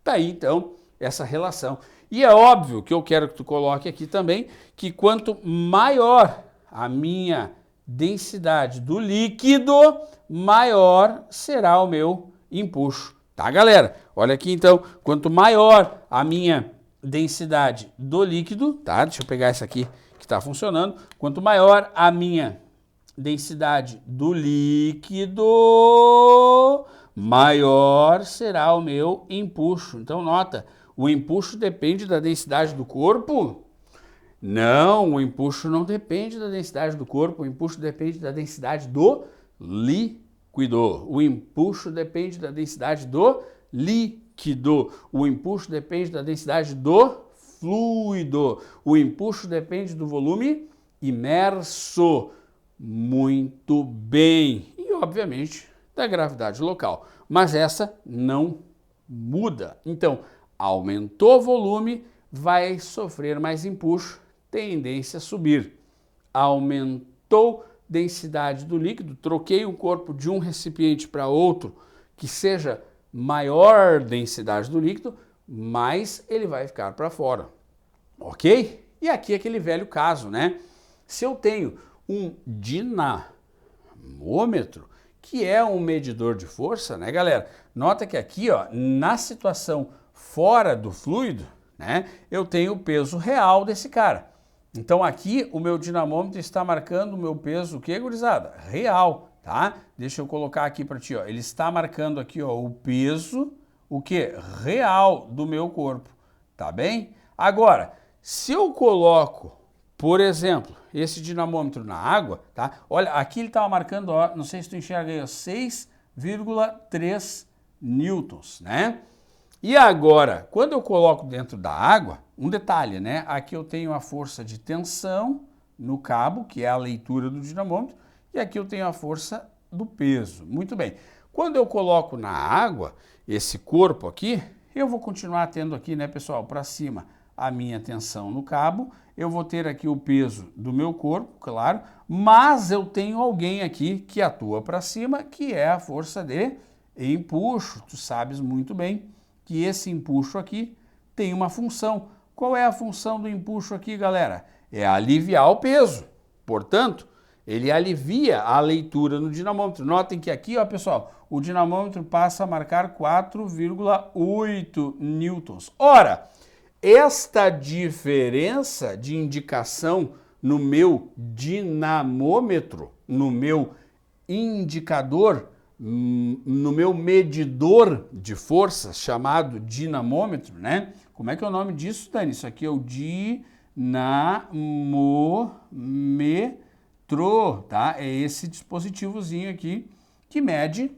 Tá aí, então, essa relação. E é óbvio que eu quero que tu coloque aqui também que quanto maior a minha densidade do líquido, maior será o meu empuxo. Tá, galera? Olha aqui, então, quanto maior a minha densidade do líquido, tá? Deixa eu pegar essa aqui que está funcionando. Quanto maior a minha densidade do líquido, maior será o meu empuxo. Então, nota, o empuxo depende da densidade do corpo? Não, o empuxo não depende da densidade do corpo, o empuxo depende da densidade do líquido. O empuxo depende da densidade do líquido. O empuxo depende da densidade do fluido. O empuxo depende do volume imerso. Muito bem. E, obviamente, da gravidade local. Mas essa não muda. Então, aumentou o volume, vai sofrer mais empuxo, tendência a subir. Aumentou densidade do líquido, troquei o corpo de um recipiente para outro que seja maior densidade do líquido, mais ele vai ficar para fora. Ok? E aqui aquele velho caso, né? Se eu tenho um dinamômetro, que é um medidor de força, né, galera? Nota que aqui, ó, na situação fora do fluido, né, eu tenho o peso real desse cara. Então aqui o meu dinamômetro está marcando o meu peso, o que, gurizada? Real, tá? Deixa eu colocar aqui para ti, ó. Ele está marcando aqui, ó, o peso, o que? Real do meu corpo, tá bem? Agora, se eu coloco, por exemplo, esse dinamômetro na água, tá? Olha, aqui ele estava marcando, ó, não sei se tu enxerga aí, 6,3 newtons, né? E agora, quando eu coloco dentro da água, um detalhe, né? Aqui eu tenho a força de tensão no cabo, que é a leitura do dinamômetro, e aqui eu tenho a força do peso. Muito bem. Quando eu coloco na água esse corpo aqui, eu vou continuar tendo aqui, né, pessoal, para cima a minha tensão no cabo, eu vou ter aqui o peso do meu corpo, claro, mas eu tenho alguém aqui que atua para cima, que é a força de empuxo. Tu sabes muito bem que esse empuxo aqui tem uma função. Qual é a função do empuxo aqui, galera? É aliviar o peso. Portanto, ele alivia a leitura no dinamômetro. Notem que aqui, ó, pessoal, o dinamômetro passa a marcar 4,8 newtons. Ora, esta diferença de indicação no meu dinamômetro, no meu indicador, no meu medidor de força, chamado dinamômetro, né? Como é que é o nome disso, Dani? Isso aqui é o dinamômetro, tá? É esse dispositivozinho aqui que mede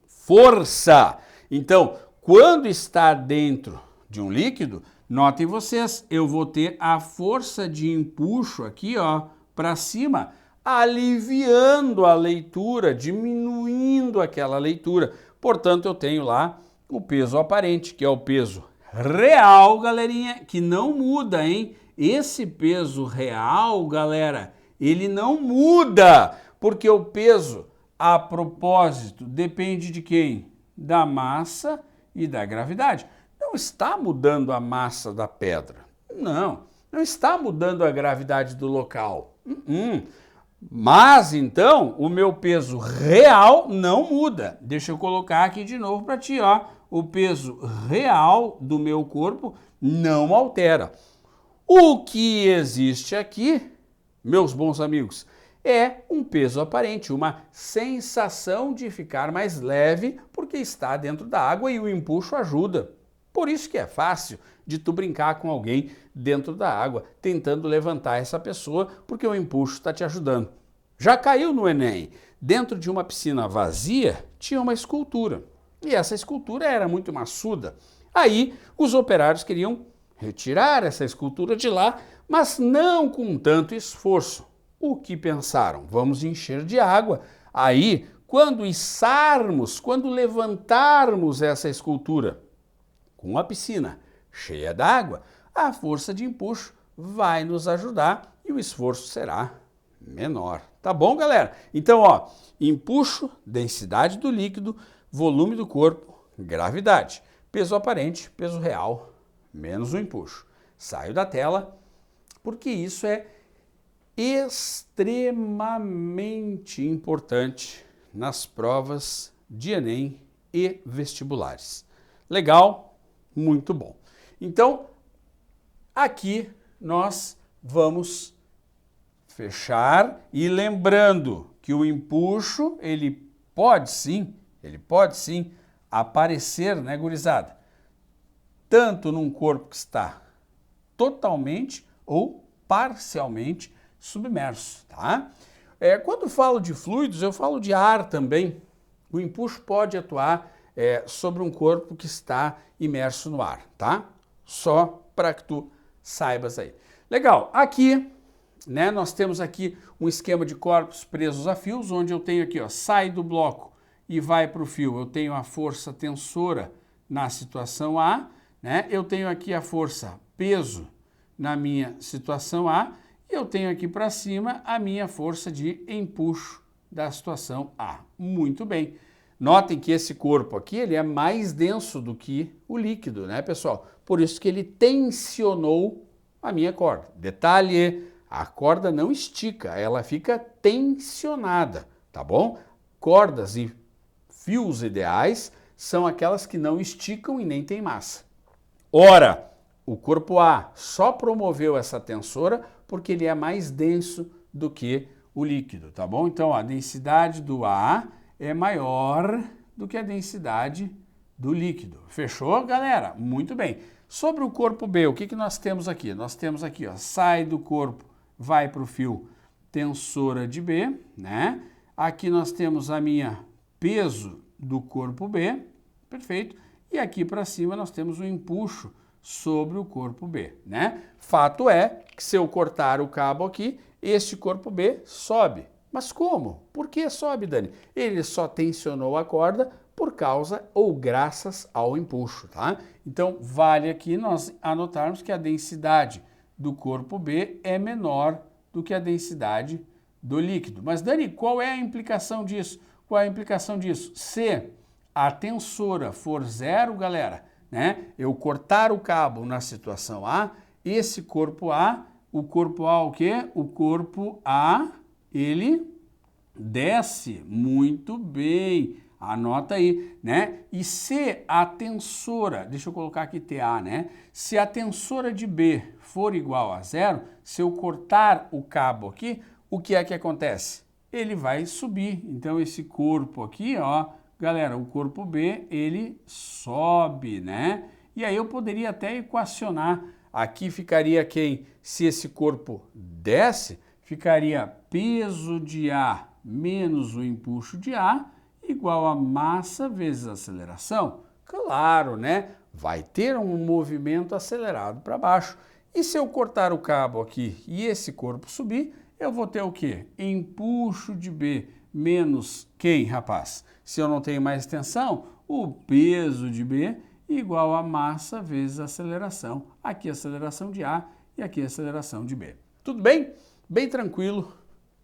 força. Então, quando está dentro de um líquido, notem vocês, eu vou ter a força de empuxo aqui, ó, para cima, aliviando a leitura, diminuindo aquela leitura. Portanto, eu tenho lá o peso aparente, que é o peso real, galerinha, que não muda, hein? Esse peso real, galera, ele não muda, porque o peso, a propósito, depende de quem? Da massa e da gravidade. Não está mudando a massa da pedra. Não está mudando a gravidade do local. Mas, então, o meu peso real não muda. Deixa eu colocar aqui de novo para ti, ó. O peso real do meu corpo não altera. O que existe aqui, meus bons amigos, é um peso aparente, uma sensação de ficar mais leve porque está dentro da água e o empuxo ajuda. Por isso que é fácil de tu brincar com alguém dentro da água, tentando levantar essa pessoa, porque o empuxo está te ajudando. Já caiu no Enem. Dentro de uma piscina vazia, tinha uma escultura. E essa escultura era muito maçuda. Aí, os operários queriam retirar essa escultura de lá, mas não com tanto esforço. O que pensaram? Vamos encher de água. Aí, quando içarmos, quando levantarmos essa escultura com a piscina cheia d'água, a força de empuxo vai nos ajudar e o esforço será menor. Tá bom, galera? Então, ó, empuxo, densidade do líquido, volume do corpo, gravidade. Peso aparente, peso real, menos o empuxo. Saio da tela, porque isso é extremamente importante nas provas de Enem e vestibulares. Legal? Muito bom. Então, aqui nós vamos fechar e lembrando que o empuxo, ele pode sim aparecer, né, gurizada? Tanto num corpo que está totalmente ou parcialmente submerso, tá? Quando falo de fluidos, eu falo de ar também. O empuxo pode atuar sobre um corpo que está imerso no ar, tá? Só para que tu saibas aí. Legal, aqui, né, nós temos aqui um esquema de corpos presos a fios, onde eu tenho aqui, ó, sai do bloco e vai para o fio. Eu tenho a força tensora na situação A, né? Eu tenho aqui a força peso na minha situação A, e eu tenho aqui para cima a minha força de empuxo da situação A. Muito bem. Notem que esse corpo aqui ele é mais denso do que o líquido, né, pessoal? Por isso que ele tensionou a minha corda. Detalhe, a corda não estica, ela fica tensionada, tá bom? Cordas e fios ideais são aquelas que não esticam e nem têm massa. Ora, o corpo A só promoveu essa tensora porque ele é mais denso do que o líquido, tá bom? Então, a densidade do A é maior do que a densidade do líquido. Fechou, galera? Muito bem. Sobre o corpo B, o que nós temos aqui? Nós temos aqui, ó, sai do corpo, vai para o fio tensora de B, né? Aqui nós temos a minha peso do corpo B, perfeito. E aqui para cima nós temos o empuxo sobre o corpo B, né? Fato é que se eu cortar o cabo aqui, este corpo B sobe. Mas como? Por que sobe, Dani? Ele só tensionou a corda por causa ou graças ao empuxo, tá? Então, vale aqui nós anotarmos que a densidade do corpo B é menor do que a densidade do líquido. Mas, Dani, qual é a implicação disso? Qual é a implicação disso? Se a tensora for zero, galera, né? Eu cortar o cabo na situação A, esse corpo A, o corpo A o quê? O corpo A, ele desce. Muito bem. Anota aí, né? E se a tensora, deixa eu colocar aqui TA, né? Se a tensora de B for igual a zero, se eu cortar o cabo aqui, o que é que acontece? Ele vai subir. Então, esse corpo aqui, ó, galera, o corpo B, ele sobe, né? E aí eu poderia até equacionar. Aqui ficaria quem? Se esse corpo desce, ficaria peso de A menos o empuxo de A igual a massa vezes aceleração. Claro, né? Vai ter um movimento acelerado para baixo. E se eu cortar o cabo aqui e esse corpo subir, eu vou ter o quê? Empuxo de B menos quem, rapaz? Se eu não tenho mais tensão, o peso de B igual a massa vezes aceleração. Aqui a aceleração de A e aqui a aceleração de B. Tudo bem? Bem tranquilo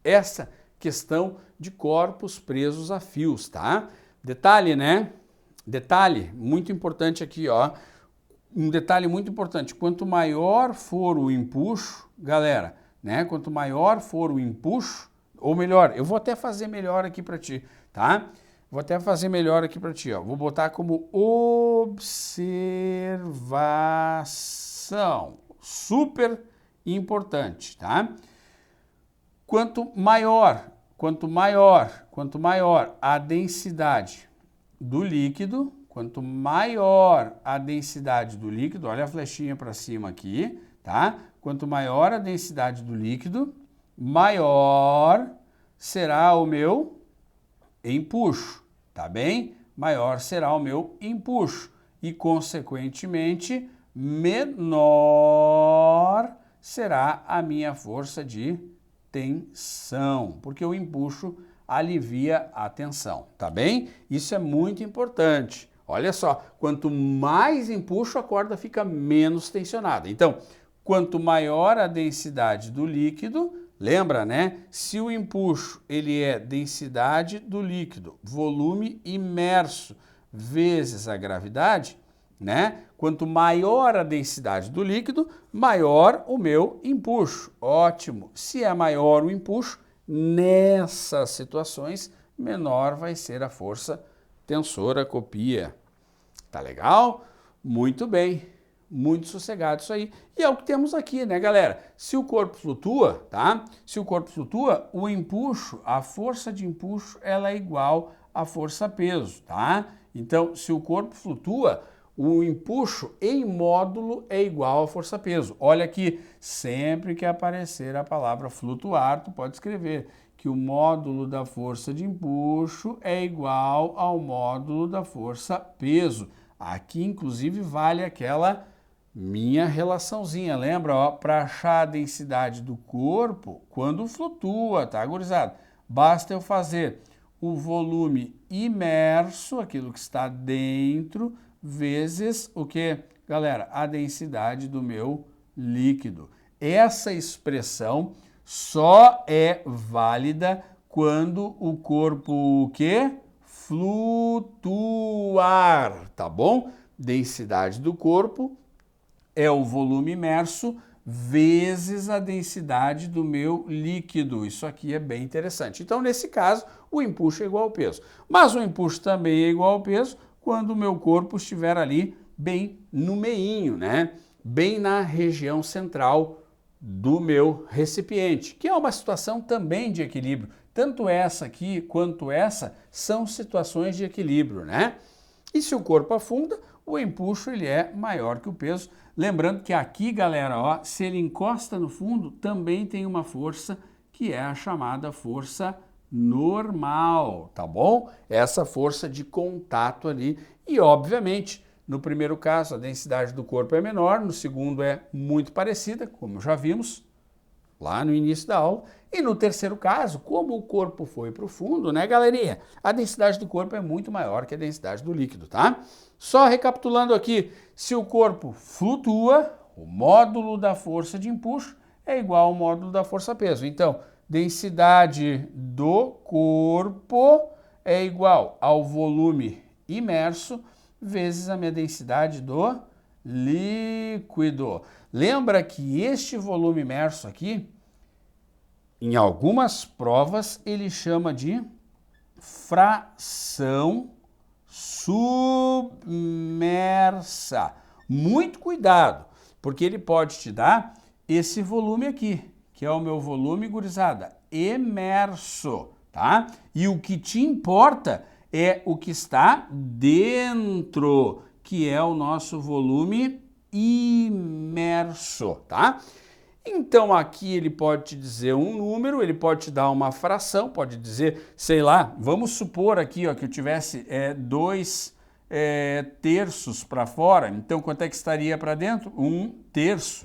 essa questão de corpos presos a fios, tá? Detalhe, né? Detalhe muito importante aqui, ó. Um detalhe muito importante, quanto maior for o empuxo, galera, né? Quanto maior for o empuxo, ou melhor, eu vou até fazer melhor aqui para ti, tá? Vou até fazer melhor aqui para ti, ó. Vou botar como observação. Super importante, tá? Quanto maior a densidade do líquido, olha a flechinha para cima aqui, tá? Quanto maior a densidade do líquido, maior será o meu empuxo, tá bem? Maior será o meu empuxo e, consequentemente, menor será a minha força de tensão, porque o empuxo alivia a tensão, tá bem? Isso é muito importante. Olha só, quanto mais empuxo, a corda fica menos tensionada. Então, quanto maior a densidade do líquido, lembra, né? Se o empuxo ele é densidade do líquido, volume imerso vezes a gravidade, né? Quanto maior a densidade do líquido, maior o meu empuxo. Ótimo. Se é maior o empuxo, nessas situações, menor vai ser a força tensora, copia. Tá legal? Muito bem. Muito sossegado isso aí. E é o que temos aqui, né, galera? Se o corpo flutua, tá? Se o corpo flutua, o empuxo, a força de empuxo, ela é igual à força peso, tá? Então, se o corpo flutua, o empuxo em módulo é igual à força peso. Olha aqui, sempre que aparecer a palavra flutuar, tu pode escrever que o módulo da força de empuxo é igual ao módulo da força peso. Aqui, inclusive, vale aquela minha relaçãozinha, lembra? Para achar a densidade do corpo quando flutua, tá, gurizada? Basta eu fazer o volume imerso, aquilo que está dentro, vezes o que, galera? A densidade do meu líquido. Essa expressão só é válida quando o corpo o quê? Flutuar, tá bom? Densidade do corpo é o volume imerso vezes a densidade do meu líquido. Isso aqui é bem interessante. Então, nesse caso, o empuxo é igual ao peso. Mas o empuxo também é igual ao peso quando o meu corpo estiver ali bem no meinho, né? Bem na região central do meu recipiente, que é uma situação também de equilíbrio. Tanto essa aqui quanto essa são situações de equilíbrio, né? E se o corpo afunda, o empuxo ele é maior que o peso. Lembrando que aqui, galera, ó, se ele encosta no fundo, também tem uma força que é a chamada força normal, tá bom? Essa força de contato ali. E, obviamente, no primeiro caso, a densidade do corpo é menor, no segundo é muito parecida, como já vimos lá no início da aula. E no terceiro caso, como o corpo foi para o fundo, né, galerinha? A densidade do corpo é muito maior que a densidade do líquido, tá? Só recapitulando aqui, se o corpo flutua, o módulo da força de empuxo é igual ao módulo da força-peso. Então, densidade do corpo é igual ao volume imerso vezes a minha densidade do líquido. Lembra que este volume imerso aqui, em algumas provas, ele chama de fração submersa. Muito cuidado, porque ele pode te dar esse volume aqui, que é o meu volume, gurizada, imerso, tá? E o que te importa é o que está dentro, que é o nosso volume imerso, tá? Então aqui ele pode te dizer um número, ele pode te dar uma fração, pode dizer, sei lá, vamos supor aqui ó, que eu tivesse 2 terços para fora, então quanto é que estaria para dentro? 1/3,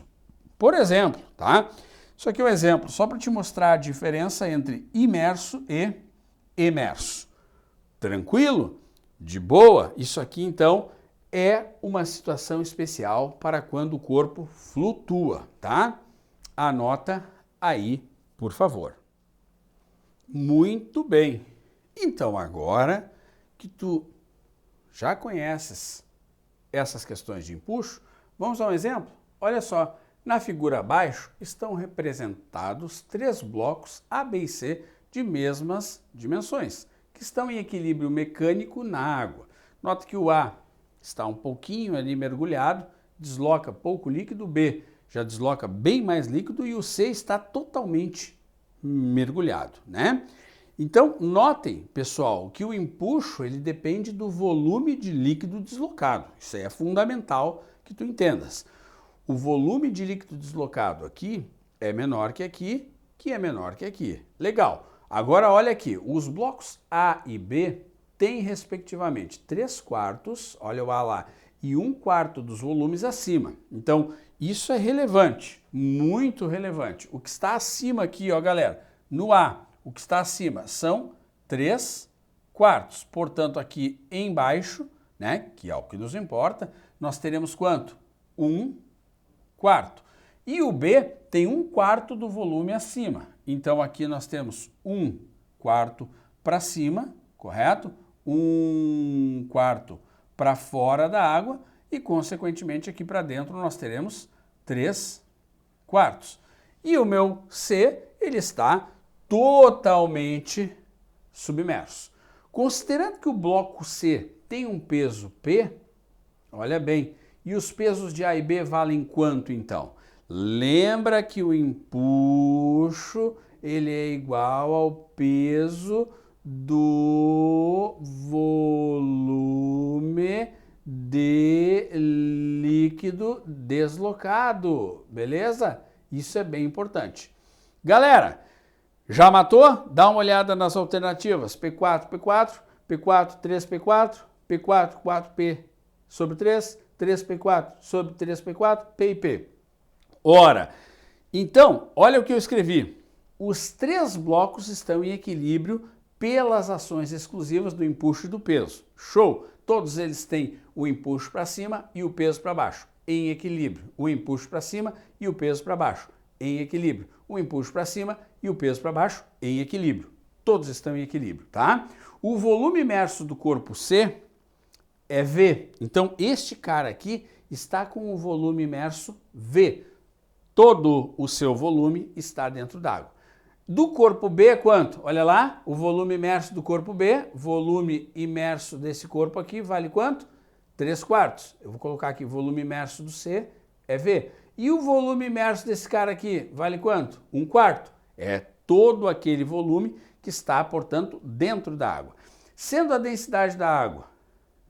por exemplo, tá? Isso aqui é um exemplo, só para te mostrar a diferença entre imerso e emerso. Tranquilo? De boa? Isso aqui então é uma situação especial para quando o corpo flutua, tá? Anota aí, por favor. Muito bem. Então, agora que tu já conheces essas questões de empuxo, vamos a um exemplo? Olha só, na figura abaixo estão representados 3 blocos A, B e C de mesmas dimensões, que estão em equilíbrio mecânico na água. Nota que o A está um pouquinho ali mergulhado, desloca pouco líquido, B já desloca bem mais líquido e o C está totalmente mergulhado, né? Então, notem, pessoal, que o empuxo ele depende do volume de líquido deslocado. Isso aí é fundamental que tu entendas. O volume de líquido deslocado aqui é menor que aqui, que é menor que aqui. Legal. Agora, olha aqui, os blocos A e B têm, respectivamente, 3/4, olha o A lá, e 1/4 dos volumes acima. Então, isso é relevante, muito relevante. O que está acima aqui, ó, galera, no A, o que está acima são 3/4. Portanto, aqui embaixo, né, que é o que nos importa, nós teremos quanto? 1/4. E o B tem 1/4 do volume acima. Então, aqui nós temos 1/4 para cima, correto? 1/4 para fora da água e, consequentemente, aqui para dentro nós teremos 3/4. E o meu C, ele está totalmente submerso. Considerando que o bloco C tem um peso P, olha bem, e os pesos de A e B valem quanto então? Lembra que o empuxo ele é igual ao peso do volume de líquido deslocado, beleza? Isso é bem importante. Galera, já matou? Dá uma olhada nas alternativas. P4, P4, P4, 3P4, P4, 4P sobre 3, 3P4 sobre 3P4, P e P. Ora, então, olha o que eu escrevi. Os 3 blocos estão em equilíbrio pelas ações exclusivas do empuxo e do peso. Show! Todos eles têm o empuxo para cima e o peso para baixo, em equilíbrio. O empuxo para cima e o peso para baixo, em equilíbrio. O empuxo para cima e o peso para baixo, em equilíbrio. Todos estão em equilíbrio, tá? O volume imerso do corpo C é V. Então, este cara aqui está com o volume imerso V. Todo o seu volume está dentro d'água. Do corpo B é quanto? Olha lá, o volume imerso do corpo B, volume imerso desse corpo aqui, vale quanto? 3/4. Eu vou colocar aqui, volume imerso do C é V. E o volume imerso desse cara aqui, vale quanto? 1/4. É todo aquele volume que está, portanto, dentro da água. Sendo a densidade da água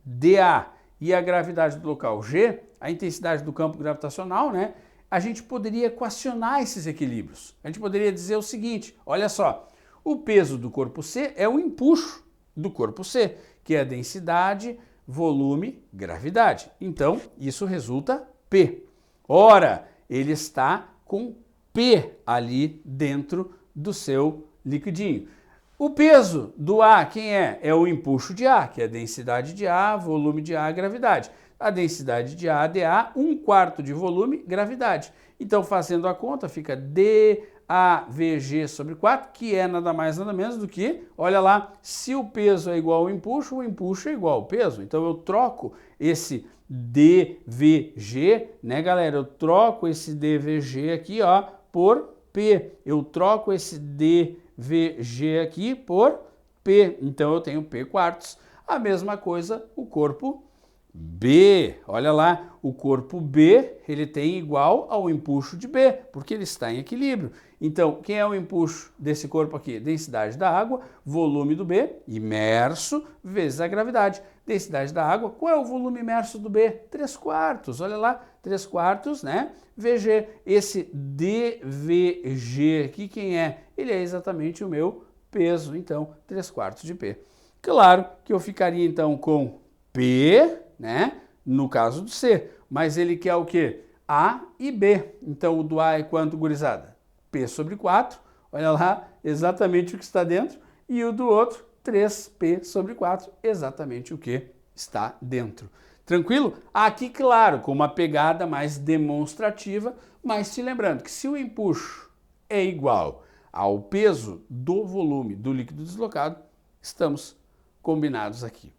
dA e a gravidade do local G, a intensidade do campo gravitacional, né? A gente poderia equacionar esses equilíbrios. A gente poderia dizer o seguinte, olha só, o peso do corpo C é o empuxo do corpo C, que é a densidade, volume, gravidade. Então, isso resulta P. Ora, ele está com P ali dentro do seu liquidinho. O peso do A, quem é? É o empuxo de A, que é a densidade de A, volume de A, gravidade. A densidade de A, dA, 1/4 de volume, gravidade. Então, fazendo a conta, fica dAVG sobre 4, que é nada mais nada menos do que, olha lá, se o peso é igual ao empuxo, o empuxo é igual ao peso. Então, eu troco esse dVG, né, galera? Eu troco esse dVG aqui, ó, por P. Eu troco esse dVG aqui por P. Então, eu tenho P/4. A mesma coisa o corpo B, olha lá, o corpo B, ele tem igual ao empuxo de B, porque ele está em equilíbrio. Então, quem é o empuxo desse corpo aqui? Densidade da água, volume do B, imerso, vezes a gravidade. Densidade da água, qual é o volume imerso do B? 3/4, olha lá, 3/4, né? VG, esse dVG aqui, quem é? Ele é exatamente o meu peso, então, 3/4 de P. Claro que eu ficaria, então, com P, né? No caso do C, mas ele quer o quê? A e B. Então o do A é quanto, gurizada? P sobre 4, olha lá, exatamente o que está dentro, e o do outro, 3P sobre 4, exatamente o que está dentro. Tranquilo? Aqui, claro, com uma pegada mais demonstrativa, mas te lembrando que se o empuxo é igual ao peso do volume do líquido deslocado, estamos combinados aqui.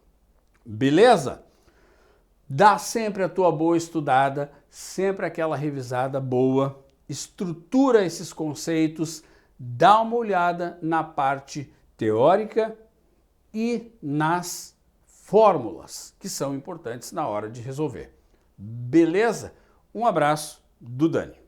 Beleza? Dá sempre a tua boa estudada, sempre aquela revisada boa, estrutura esses conceitos, dá uma olhada na parte teórica e nas fórmulas, que são importantes na hora de resolver. Beleza? Um abraço do Dani.